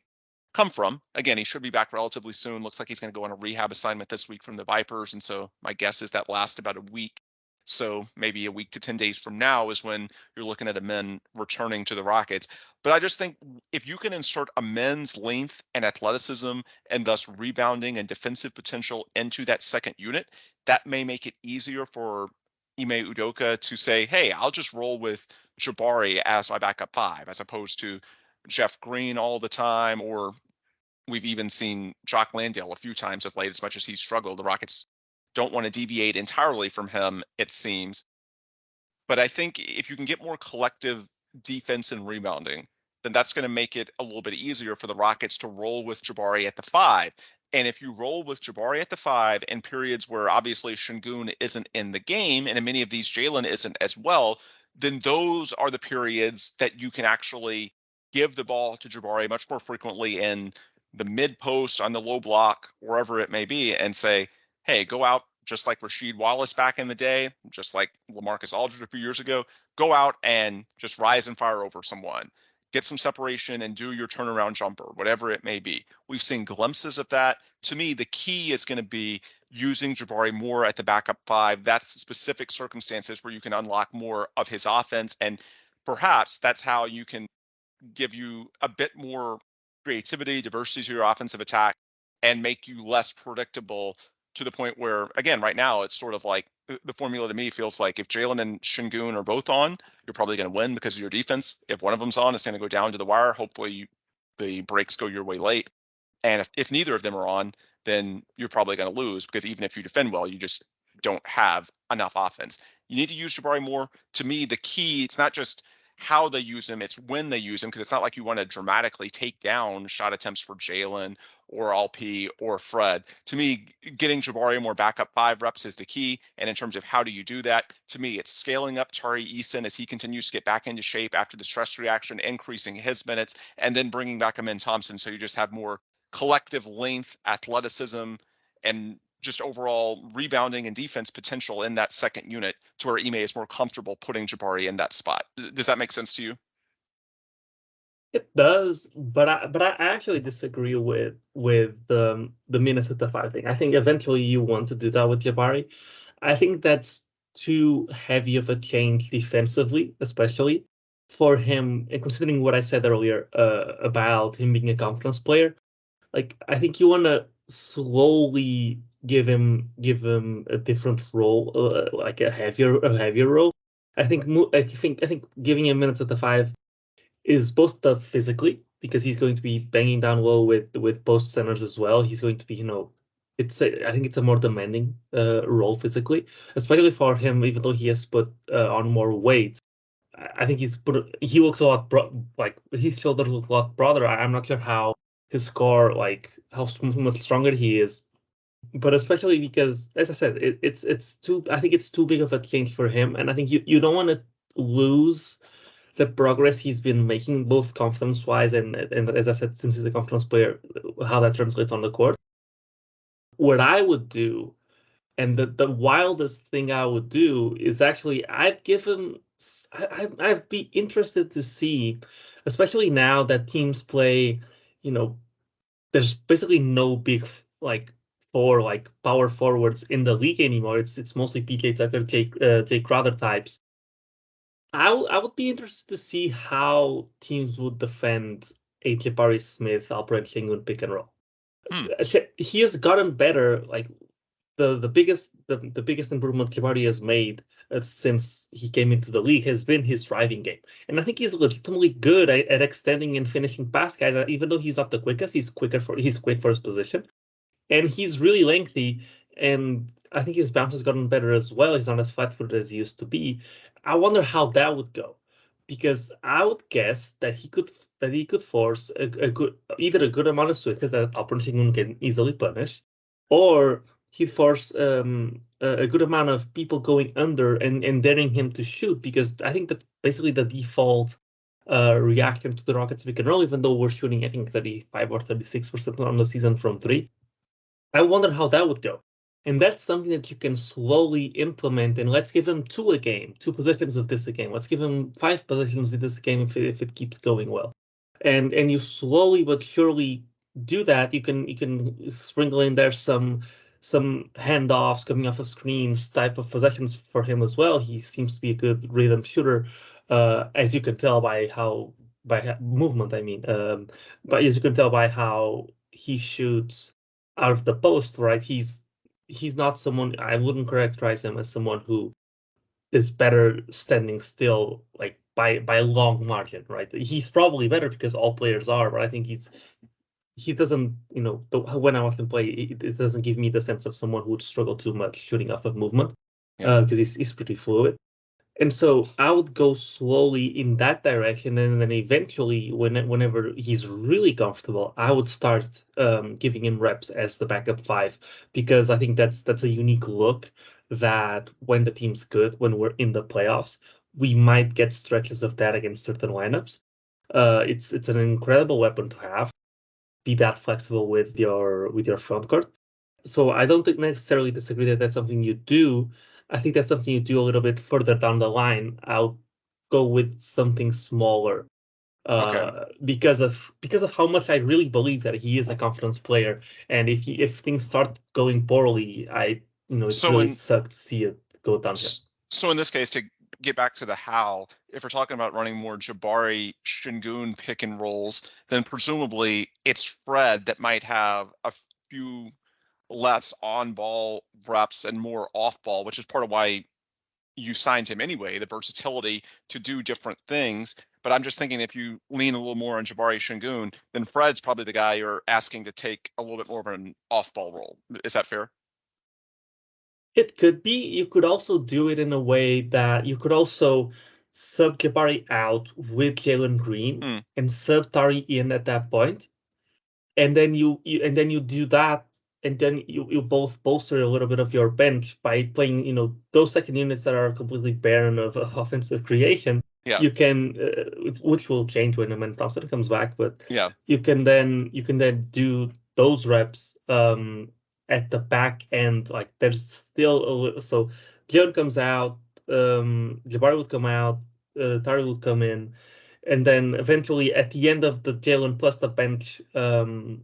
come from. Again, he should be back relatively soon. Looks like he's going to go on a rehab assignment this week from the Vipers. And so my guess is that lasts about a week. So maybe a week to 10 days from now is when you're looking at Amen returning to the Rockets. But I just think if you can insert Amen's length and athleticism and thus rebounding and defensive potential into that second unit, that may make it easier for Ime Udoka to say, hey, I'll just roll with Jabari as my backup 5, as opposed to Jeff Green all the time, or we've even seen Jock Landale a few times of late. As much as he's struggled, the Rockets don't want to deviate entirely from him, it seems. But I think if you can get more collective defense and rebounding, then that's going to make it a little bit easier for the Rockets to roll with Jabari at the 5. And if you roll with Jabari at the 5 in periods where obviously Şengün isn't in the game, and in many of these Jalen isn't as well, then those are the periods that you can actually give the ball to Jabari much more frequently in the mid post, on the low block, wherever it may be, and say, hey, go out just like Rasheed Wallace back in the day, just like LaMarcus Aldridge a few years ago, go out and just rise and fire over someone. Get some separation and do your turnaround jumper, whatever it may be. We've seen glimpses of that. To me, the key is going to be using Jabari more at the backup 5. That's specific circumstances where you can unlock more of his offense. And perhaps that's how you can give you a bit more creativity, diversity to your offensive attack, and make you less predictable, to the point where, again, right now, it's sort of like the formula to me feels like if Jalen and Şengün are both on, you're probably going to win because of your defense. If one of them's on, it's going to go down to the wire. Hopefully the breaks go your way late. And if neither of them are on, then you're probably going to lose, because even if you defend well, you just don't have enough offense. You need to use Jabari more. To me, the key, it's not just how they use him, it's when they use him, because it's not like you want to dramatically take down shot attempts for Jalen or Alp or Fred. To me, getting Jabari more backup 5 reps is the key. And in terms of how do you do that, to me, it's scaling up Tari Eason as he continues to get back into shape after the stress reaction, increasing his minutes, and then bringing back Amen Thompson, so you just have more collective length, athleticism, and just overall rebounding and defense potential in that second unit, to where Ime is more comfortable putting Jabari in that spot. Does that make sense to you? It does, but I actually disagree with the Minnesota 5 thing. I think eventually you want to do that with Jabari. I think that's too heavy of a change defensively, especially for him, and considering what I said earlier about him being a confidence player. Like, I think you want to slowly give him a different role, like a heavier role. I think giving him minutes at the 5 is both tough physically, because he's going to be banging down low with post centers as well. He's going to be, I think it's a more demanding role physically, especially for him, even though he has put on more weight. I think he looks a lot like his shoulders look a lot broader. I'm not sure how his core, like how much stronger he is, but especially because, as I said, it's too. I think it's too big of a change for him, and I think you don't want to lose the progress he's been making, both confidence wise and as I said, since he's a confidence player, how that translates on the court. What I would do, and the wildest thing I would do, is actually I'd give him. I'd be interested to see, especially now that teams play, there's basically no big power forwards in the league anymore. It's mostly PJ Tucker, Jay Crowder types. I would be interested to see how teams would defend a Jabari Smith, Alperen Şengün pick and roll. He has gotten better. Like the biggest improvement Jabari has made since he came into the league has been his driving game, and I think he's legitimately good at extending and finishing past guys. Even though he's not the quickest, he's quick for his position, and he's really lengthy. And I think his bounce has gotten better as well. He's not as flat-footed as he used to be. I wonder how that would go, because I would guess that he could force either a good amount of switches that Alperen Şengün can easily punish, or he forced a good amount of people going under and daring him to shoot, because I think that basically the default reaction to the Rockets pick and roll, even though we're shooting, I think 35 or 36% on the season from 3, I wonder how that would go. And that's something that you can slowly implement. And let's give him 2 possessions of this a game. Let's give him 5 possessions with this game if it keeps going well. And you slowly but surely do that. You can sprinkle in there some handoffs coming off of screens type of possessions for him as well. He seems to be a good rhythm shooter, as you can tell by movement. I mean, but as you can tell by how he shoots out of the post, right? He's not someone, I wouldn't characterize him as someone who is better standing still, like by a long margin, right? He's probably better because all players are, but I think he doesn't, when I watch him play, it doesn't give me the sense of someone who would struggle too much shooting off of movement, because he's pretty fluid. And so I would go slowly in that direction, and then eventually, whenever he's really comfortable, I would start giving him reps as the backup five, because I think that's a unique look that when the team's good, when we're in the playoffs, we might get stretches of that against certain lineups. It's an incredible weapon to have. Be that flexible with your front court. So I don't think necessarily disagree that that's something you do. I think that's something you do a little bit further down the line. I'll go with something smaller, Okay. because of how much I really believe that he is a confidence player. And if things start going poorly, it So really in sucked to see it go downhill. so in this case, to get back to the how, if we're talking about running more Jabari Shingun pick and rolls, then presumably it's Fred that might have a few less on ball reps and more off ball, which is part of why you signed him anyway, the versatility to do different things. But I'm just thinking if you lean a little more on Jabari Shingun, then Fred's probably the guy you're asking to take a little bit more of an off ball role. Is that fair? It could be. You could also do it in a way that you could also sub Jabari out with Jalen Green Hmm. and sub Tari in at that point, and then you do that, and then you both bolster a little bit of your bench by playing those second units that are completely barren of offensive creation. Yeah. You can, which will change when Amen Thompson comes back, but Yeah. you can then do those reps at the back end. Like there's still so Gion comes out, Jabari would come out, Tari would come in, and then eventually at the end of the Jalen plus the bench, Jalen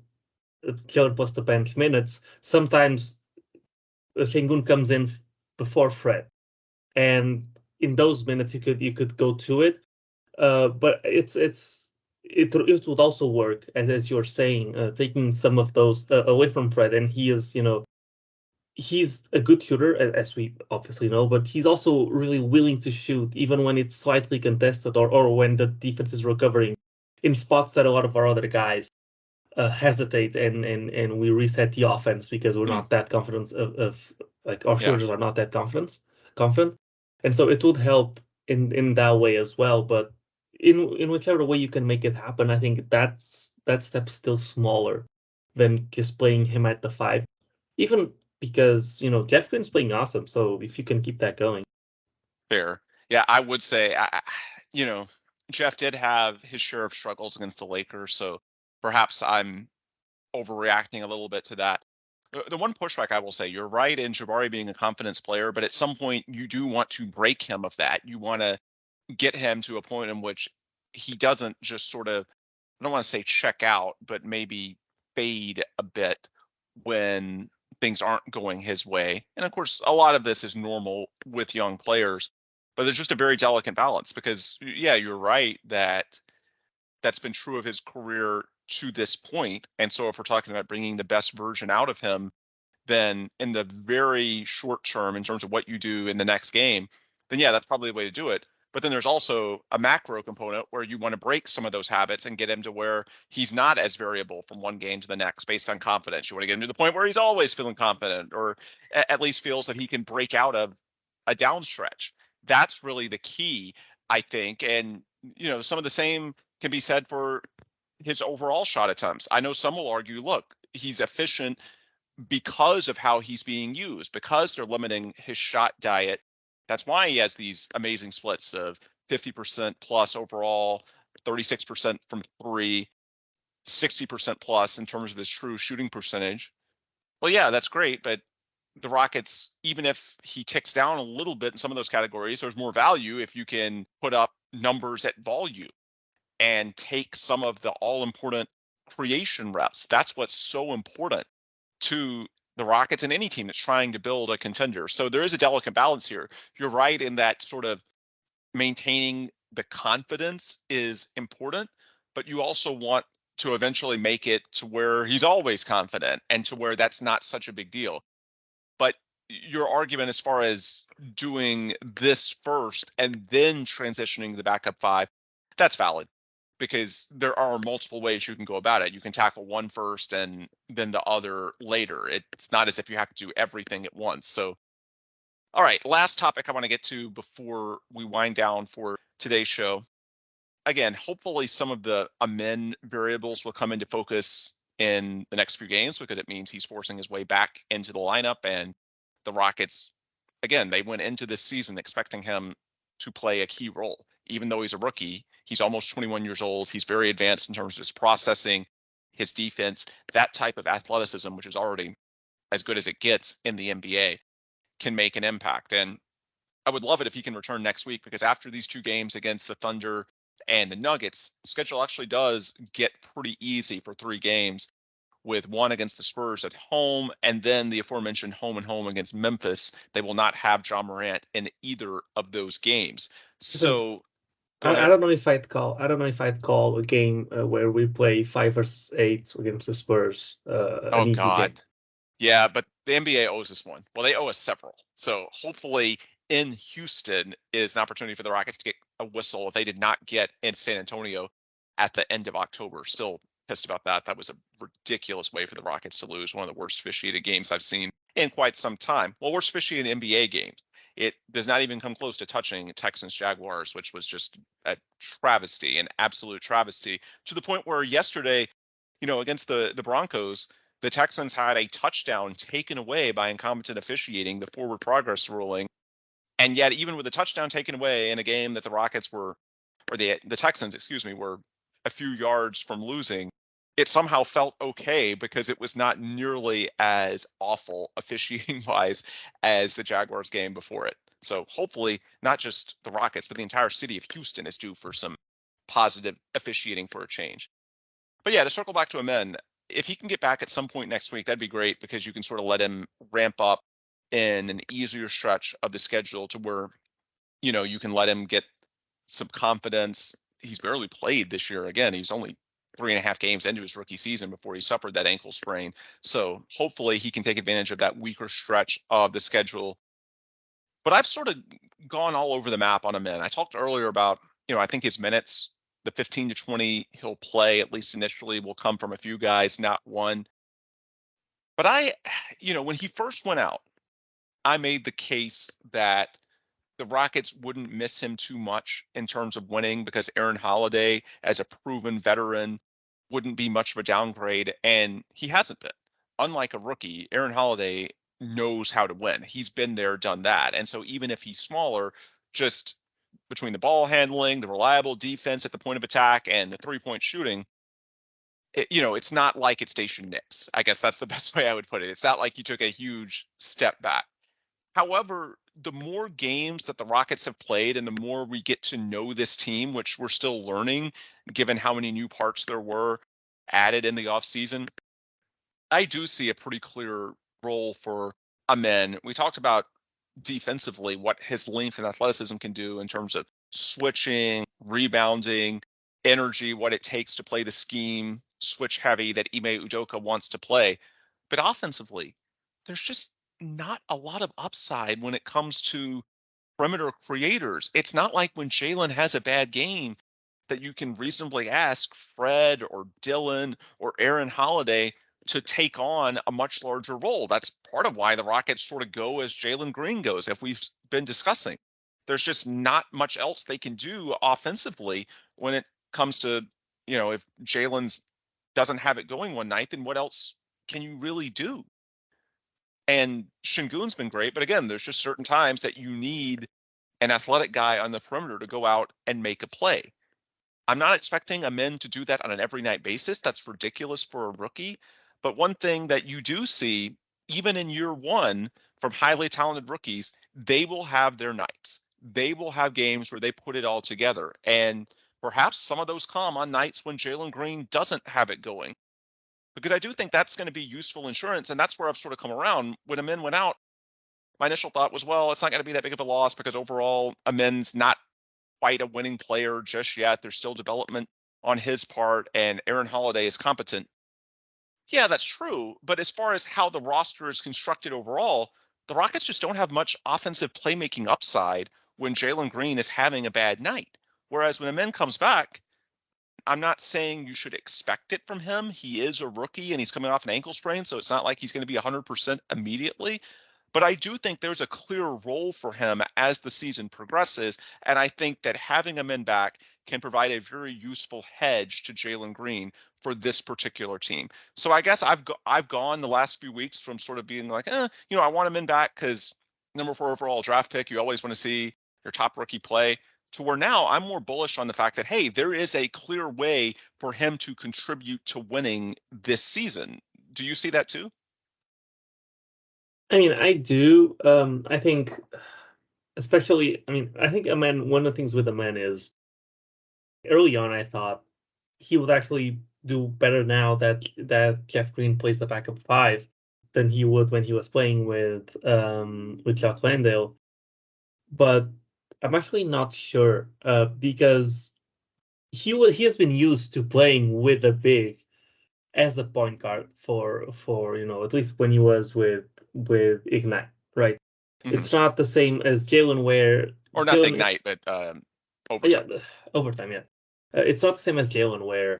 plus the bench minutes, sometimes Sengun comes in before Fred, and in those minutes you could go to it. But it would also work as you're saying, taking some of those away from Fred, and he's a good shooter, as we obviously know, but he's also really willing to shoot even when it's slightly contested, or when the defense is recovering in spots that a lot of our other guys hesitate, and we reset the offense because we're Hmm. not that confident of like our Yeah. shooters are not that confident, and so it would help in that way as well. But in whichever way you can make it happen, I think that step's still smaller than just playing him at the five, even because Jeff Green's playing awesome. So if you can keep that going. Fair. Yeah, I would say, you know, Jeff did have his share of struggles against the Lakers, so perhaps I'm overreacting a little bit to that. The one pushback I will say, you're right in Jabari being a confidence player, but at some point you do want to break him of that. You want to get him to a point in which he doesn't just sort of, I don't want to say check out, but maybe fade a bit when things aren't going his way. And of course, a lot of this is normal with young players, but there's just a very delicate balance because, yeah, you're right that that's been true of his career to this point. And so if we're talking about bringing the best version out of him, then in the very short term, in terms of what you do in the next game, then yeah, that's probably the way to do it. But then there's also a macro component where you want to break some of those habits and get him to where he's not as variable from one game to the next based on confidence. You want to get him to the point where he's always feeling confident, or at least feels that he can break out of a down stretch. That's really the key, I think. And, some of the same can be said for his overall shot attempts. I know some will argue, look, he's efficient because of how he's being used, because they're limiting his shot diet. That's why he has these amazing splits of 50% plus overall, 36% from three, 60% plus in terms of his true shooting percentage. Well, yeah, that's great, but the Rockets, even if he ticks down a little bit in some of those categories, there's more value if you can put up numbers at volume and take some of the all important creation reps. That's what's so important to the Rockets and any team that's trying to build a contender. So there is a delicate balance here. You're right in that sort of maintaining the confidence is important, but you also want to eventually make it to where he's always confident and to where that's not such a big deal. But your argument as far as doing this first and then transitioning the backup five, that's valid because there are multiple ways you can go about it. You can tackle one first and then the other later. It's not as if you have to do everything at once. So, all right, last topic I want to get to before we wind down for today's show. Again, hopefully some of the Amen variables will come into focus in the next few games because it means he's forcing his way back into the lineup. And the Rockets, again, they went into this season expecting him to play a key role. Even though he's a rookie, he's almost 21 years old. He's very advanced in terms of his processing, his defense, that type of athleticism, which is already as good as it gets in the NBA, can make an impact. And I would love it if he can return next week because after these two games against the Thunder and the Nuggets, the schedule actually does get pretty easy for 3 games, with one against the Spurs at home and then the aforementioned home and home against Memphis. They will not have John Morant in either of those games. So go ahead. I don't know if I'd call a game where we play 5 versus 8 against the Spurs an easy game. Yeah, but the NBA owes us one. Well, they owe us several. So hopefully in Houston is an opportunity for the Rockets to get a whistle if they did not get in San Antonio at the end of October. Still pissed about that. That was a ridiculous way for the Rockets to lose. One of the worst officiated games I've seen in quite some time. Well, worst officiated NBA games. It does not even come close to touching Texans Jaguars, which was just a travesty, an absolute travesty, to the point where yesterday, against the Broncos, the Texans had a touchdown taken away by incompetent officiating, the forward progress ruling. And yet, even with the touchdown taken away in a game that the Rockets were, or the Texans, were a few yards from losing, it somehow felt okay because it was not nearly as awful officiating wise as the Jaguars game before it. So hopefully not just the Rockets, but the entire city of Houston is due for some positive officiating for a change. But yeah, to circle back to Amen, if he can get back at some point next week, that'd be great because you can sort of let him ramp up in an easier stretch of the schedule to where, you can let him get some confidence. He's barely played this year. Again, he was only 3.5 games into his rookie season before he suffered that ankle sprain. So hopefully he can take advantage of that weaker stretch of the schedule. But I've sort of gone all over the map on Amen. I talked earlier about, I think his minutes, the 15 to 20 he'll play, at least initially, will come from a few guys, not one. But when he first went out, I made the case that the Rockets wouldn't miss him too much in terms of winning because Aaron Holiday, as a proven veteran, wouldn't be much of a downgrade. And he hasn't been. Unlike a rookie, Aaron Holiday knows how to win. He's been there, done that. And so even if he's smaller, just between the ball handling, the reliable defense at the point of attack, and the 3-point shooting, it's not like it stationed Knicks. I guess that's the best way I would put it. It's not like you took a huge step back. However, the more games that the Rockets have played and the more we get to know this team, which we're still learning, given how many new parts there were added in the offseason, I do see a pretty clear role for Amen. We talked about defensively what his length and athleticism can do in terms of switching, rebounding, energy, what it takes to play the scheme, switch heavy that Ime Udoka wants to play. But offensively, there's just not a lot of upside when it comes to perimeter creators. It's not like when Jalen has a bad game that you can reasonably ask Fred or Dylan or Aaron Holiday to take on a much larger role. That's part of why the Rockets sort of go as Jalen Green goes, if we've been discussing. There's just not much else they can do offensively when it comes to, if Jalen's doesn't have it going one night, then what else can you really do? And Şengün's been great, but again, there's just certain times that you need an athletic guy on the perimeter to go out and make a play. I'm not expecting Amen to do that on an every night basis. That's ridiculous for a rookie. But one thing that you do see, even in year one, from highly talented rookies, they will have their nights. They will have games where they put it all together. And perhaps some of those come on nights when Jalen Green doesn't have it going. Because I do think that's going to be useful insurance. And that's where I've sort of come around. When Amen went out, my initial thought was, well, it's not going to be that big of a loss because overall, Amen's not quite a winning player just yet. There's still development on his part, and Aaron Holiday is competent. Yeah, that's true. But as far as how the roster is constructed overall, the Rockets just don't have much offensive playmaking upside when Jalen Green is having a bad night. Whereas when Amen comes back, I'm not saying you should expect it from him. He is a rookie and he's coming off an ankle sprain, so it's not like he's going to be 100% immediately. But I do think there's a clear role for him as the season progresses. And I think that having Amen back can provide a very useful hedge to Jalen Green for this particular team. So I guess I've gone the last few weeks from sort of being like, I want him in back because number 4 overall draft pick, you always want to see your top rookie play, to where now I'm more bullish on the fact that, hey, there is a clear way for him to contribute to winning this season. Do you see that too? I mean, I do. I think, especially, I think Amen, one of the things with Amen is early on, I thought he would actually do better now that Jeff Green plays the backup 5 than he would when he was playing with Jock Landale. But I'm actually not sure because he has been used to playing with a big as a point guard for at least when he was with Ignite, right? Mm-hmm. It's not the same as Jalen, where or not Jalen, Ignite, but overtime. Yeah, overtime. Yeah, it's not the same as Jalen, where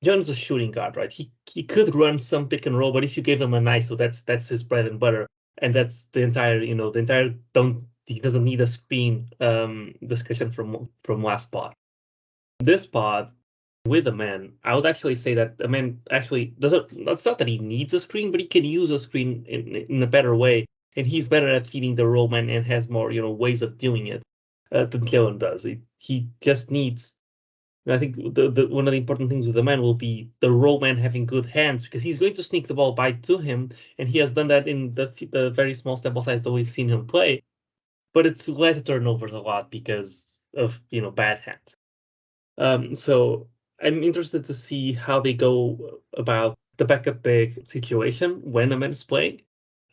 Jalen's a shooting guard, right? He could run some pick and roll, but if you gave him an ISO, that's his bread and butter, and that's the entire don't. He doesn't need a screen discussion from last pod. This pod with Amen, I would actually say that Amen actually doesn't. It's not that he needs a screen, but he can use a screen in a better way, and he's better at feeding the roll man and has more ways of doing it than Jalen does. He just needs. I think the one of the important things with Amen will be the roll man having good hands, because he's going to sneak the ball by to him, and he has done that in the very small sample size that we've seen him play. But it's led to turnovers a lot because of bad hands. So I'm interested to see how they go about the backup big situation when Amen's playing.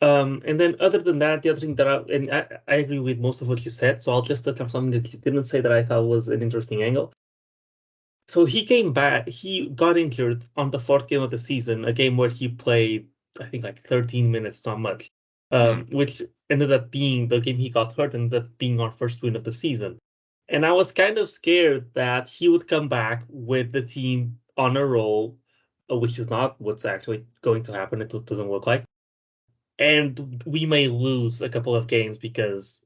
And then other than that, the other thing that I agree with most of what you said, so I'll just touch on something that you didn't say that I thought was an interesting angle. So he came back, he got injured on the 4th game of the season, a game where he played, I think, like 13 minutes, not much, which ended up being the game he got hurt, ended up being our first win of the season. And I was kind of scared that he would come back with the team on a roll, which is not what's actually going to happen. It doesn't look like. And we may lose a couple of games because,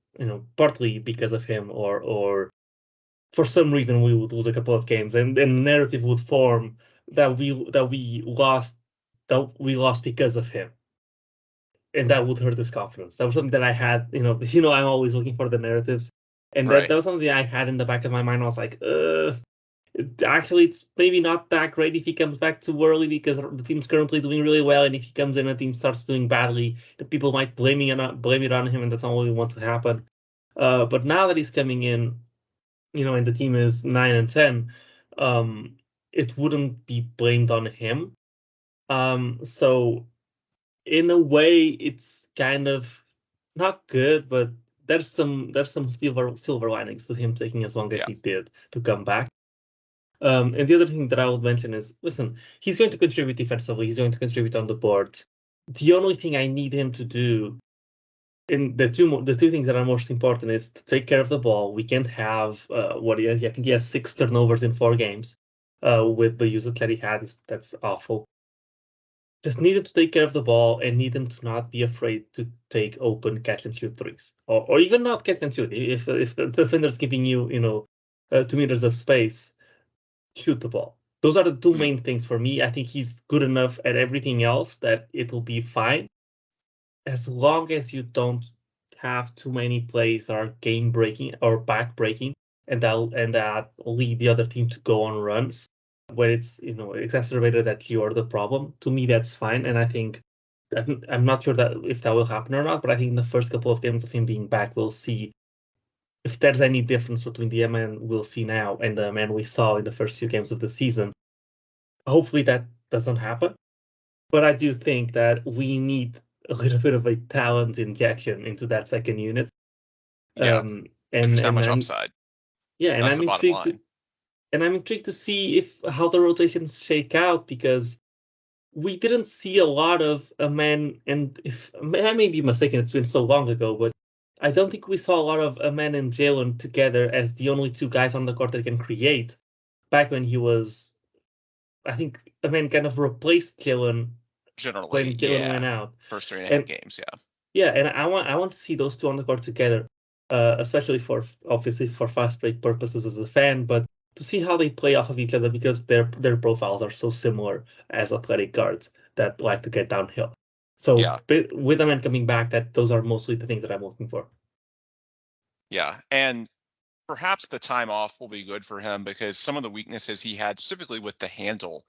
partly because of him, or for some reason we would lose a couple of games, and the narrative would form that we lost because of him. And that would hurt his confidence. That was something that I had, I'm always looking for the narratives. And Right. that was something I had in the back of my mind. I was like, actually, it's maybe not that great if he comes back too early, because the team's currently doing really well. And if he comes in and the team starts doing badly, the people might blame it on him, and that's not what we want to happen. But now that he's coming in, and the team is 9-10, it wouldn't be blamed on him. So in a way, it's kind of not good, but there's some silver linings to him taking as long as he did to come back. And the other thing that I would mention is, listen, he's going to contribute defensively. He's going to contribute on the board. The only thing I need him to do, and the two things that are most important, is to take care of the ball. We can't have I think he has 6 turnovers in 4 games. With the usage that he had, that's awful. Just need him to take care of the ball, and need him to not be afraid to take open catch and shoot threes, or even not catch and shoot. If the defender's giving you 2 meters of space, shoot the ball. Those are the 2 main things for me. I think he's good enough at everything else that it will be fine, as long as you don't have too many plays that are game breaking or back breaking, and that lead the other team to go on runs where it's exacerbated that you're the problem. To me, that's fine, and I think I'm not sure that if that will happen or not, but I think in the first couple of games of him being back, we'll see if there's any difference between the Amen we'll see now and the Amen we saw in the first few games of the season. Hopefully that doesn't happen, but I do think that we need a little bit of a talent injection into that second unit. And there's not much upside. Yeah, and that's I'm the bottom intrigued line. And I'm intrigued to see how the rotations shake out, because we didn't see a lot of Amen, and if I may be mistaken, it's been so long ago, but I don't think we saw a lot of Amen and Jalen together as the only two guys on the court that can create. Back when he was, I think Amen kind of replaced Jalen Generally, when Jalen went yeah. out. First 3.5 And games, yeah. yeah, and I want to see those two on the court together, especially for obviously for fast break purposes as a fan, but to see how they play off of each other because their profiles are so similar as athletic guards that like to get downhill. So Yeah. with Amen coming back, that those are mostly the things that I'm looking for. Yeah. And perhaps the time off will be good for him because some of the weaknesses he had, specifically with the handle,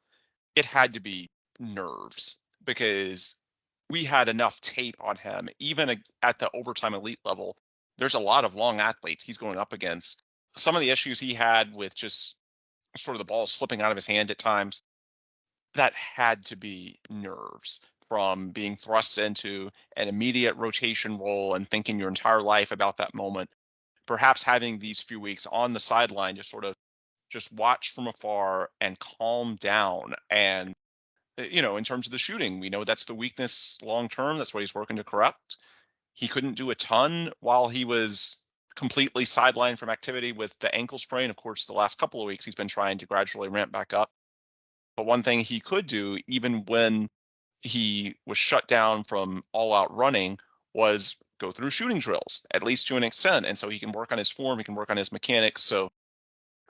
it had to be nerves because we had enough tape on him, even at the overtime elite level. There's a lot of long athletes he's going up against. Some of the issues he had with just sort of the ball slipping out of his hand at times, that had to be nerves from being thrust into an immediate rotation role and thinking your entire life about that moment. Perhaps having these few weeks on the sideline to sort of just watch from afar and calm down. And in terms of the shooting, we know that's the weakness long term. That's what he's working to correct. He couldn't do a ton while he was completely sidelined from activity with the ankle sprain. Of course, the last couple of weeks he's been trying to gradually ramp back up. But one thing he could do, even when he was shut down from all out running, was go through shooting drills, at least to an extent. And so he can work on his form, he can work on his mechanics. So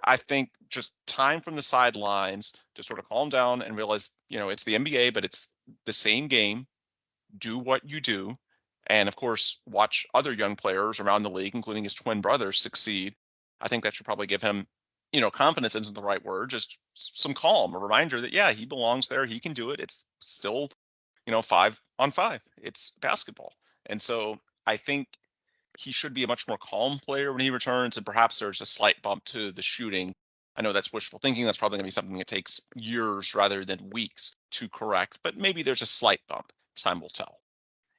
I think just time from the sidelines to sort of calm down and realize, it's the NBA, but it's the same game. Do what you do. And of course, watch other young players around the league, including his twin brothers, succeed. I think that should probably give him, confidence isn't the right word, just some calm, a reminder that, yeah, he belongs there. He can do it. It's still, 5-on-5. It's basketball. And so I think he should be a much more calm player when he returns, and perhaps there's a slight bump to the shooting. I know that's wishful thinking. That's probably going to be something that takes years rather than weeks to correct, but maybe there's a slight bump. Time will tell.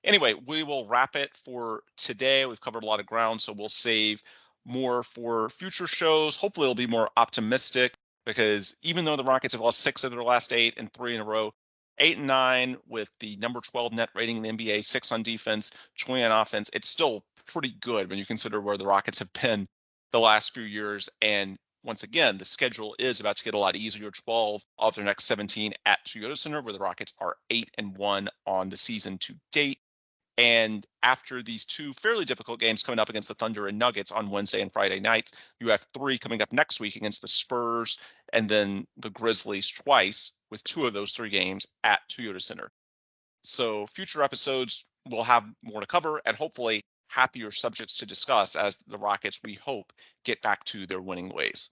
Anyway, we will wrap it for today. We've covered a lot of ground, so we'll save more for future shows. Hopefully, it'll be more optimistic because even though the Rockets have lost 6 of their last 8 and 3 in a row, 8 and 9 with the number 12 net rating in the NBA, 6 on defense, 20 on offense, it's still pretty good when you consider where the Rockets have been the last few years. And once again, the schedule is about to get a lot easier. 12 of their next 17 at Toyota Center, where the Rockets are 8-1 on the season to date. And after these 2 fairly difficult games coming up against the Thunder and Nuggets on Wednesday and Friday nights, you have 3 coming up next week against the Spurs and then the Grizzlies twice, with 2 of those 3 games at Toyota Center. So future episodes will have more to cover and hopefully happier subjects to discuss as the Rockets, we hope, get back to their winning ways.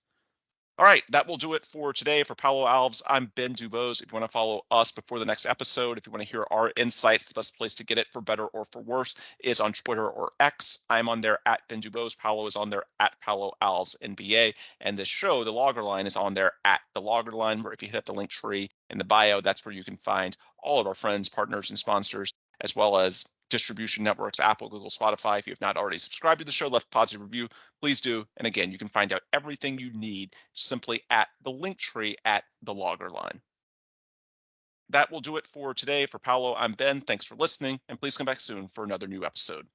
All right, that will do it for today. For Paolo Alves, I'm Ben Dubose. If you want to follow us before the next episode, if you want to hear our insights, the best place to get it, for better or for worse, is on Twitter or X. I'm on there at Ben Dubose. Paolo is on there at Paolo Alves NBA. And this show, The Logger Line, is on there at The Logger Line, where if you hit up the link tree in the bio, that's where you can find all of our friends, partners, and sponsors, as well as distribution networks, Apple, Google, Spotify. If you have not already subscribed to the show, left a positive review, please do. And again, you can find out everything you need simply at the link tree at the Logger Line. That will do it for today. For Paolo, I'm Ben. Thanks for listening, and please come back soon for another new episode.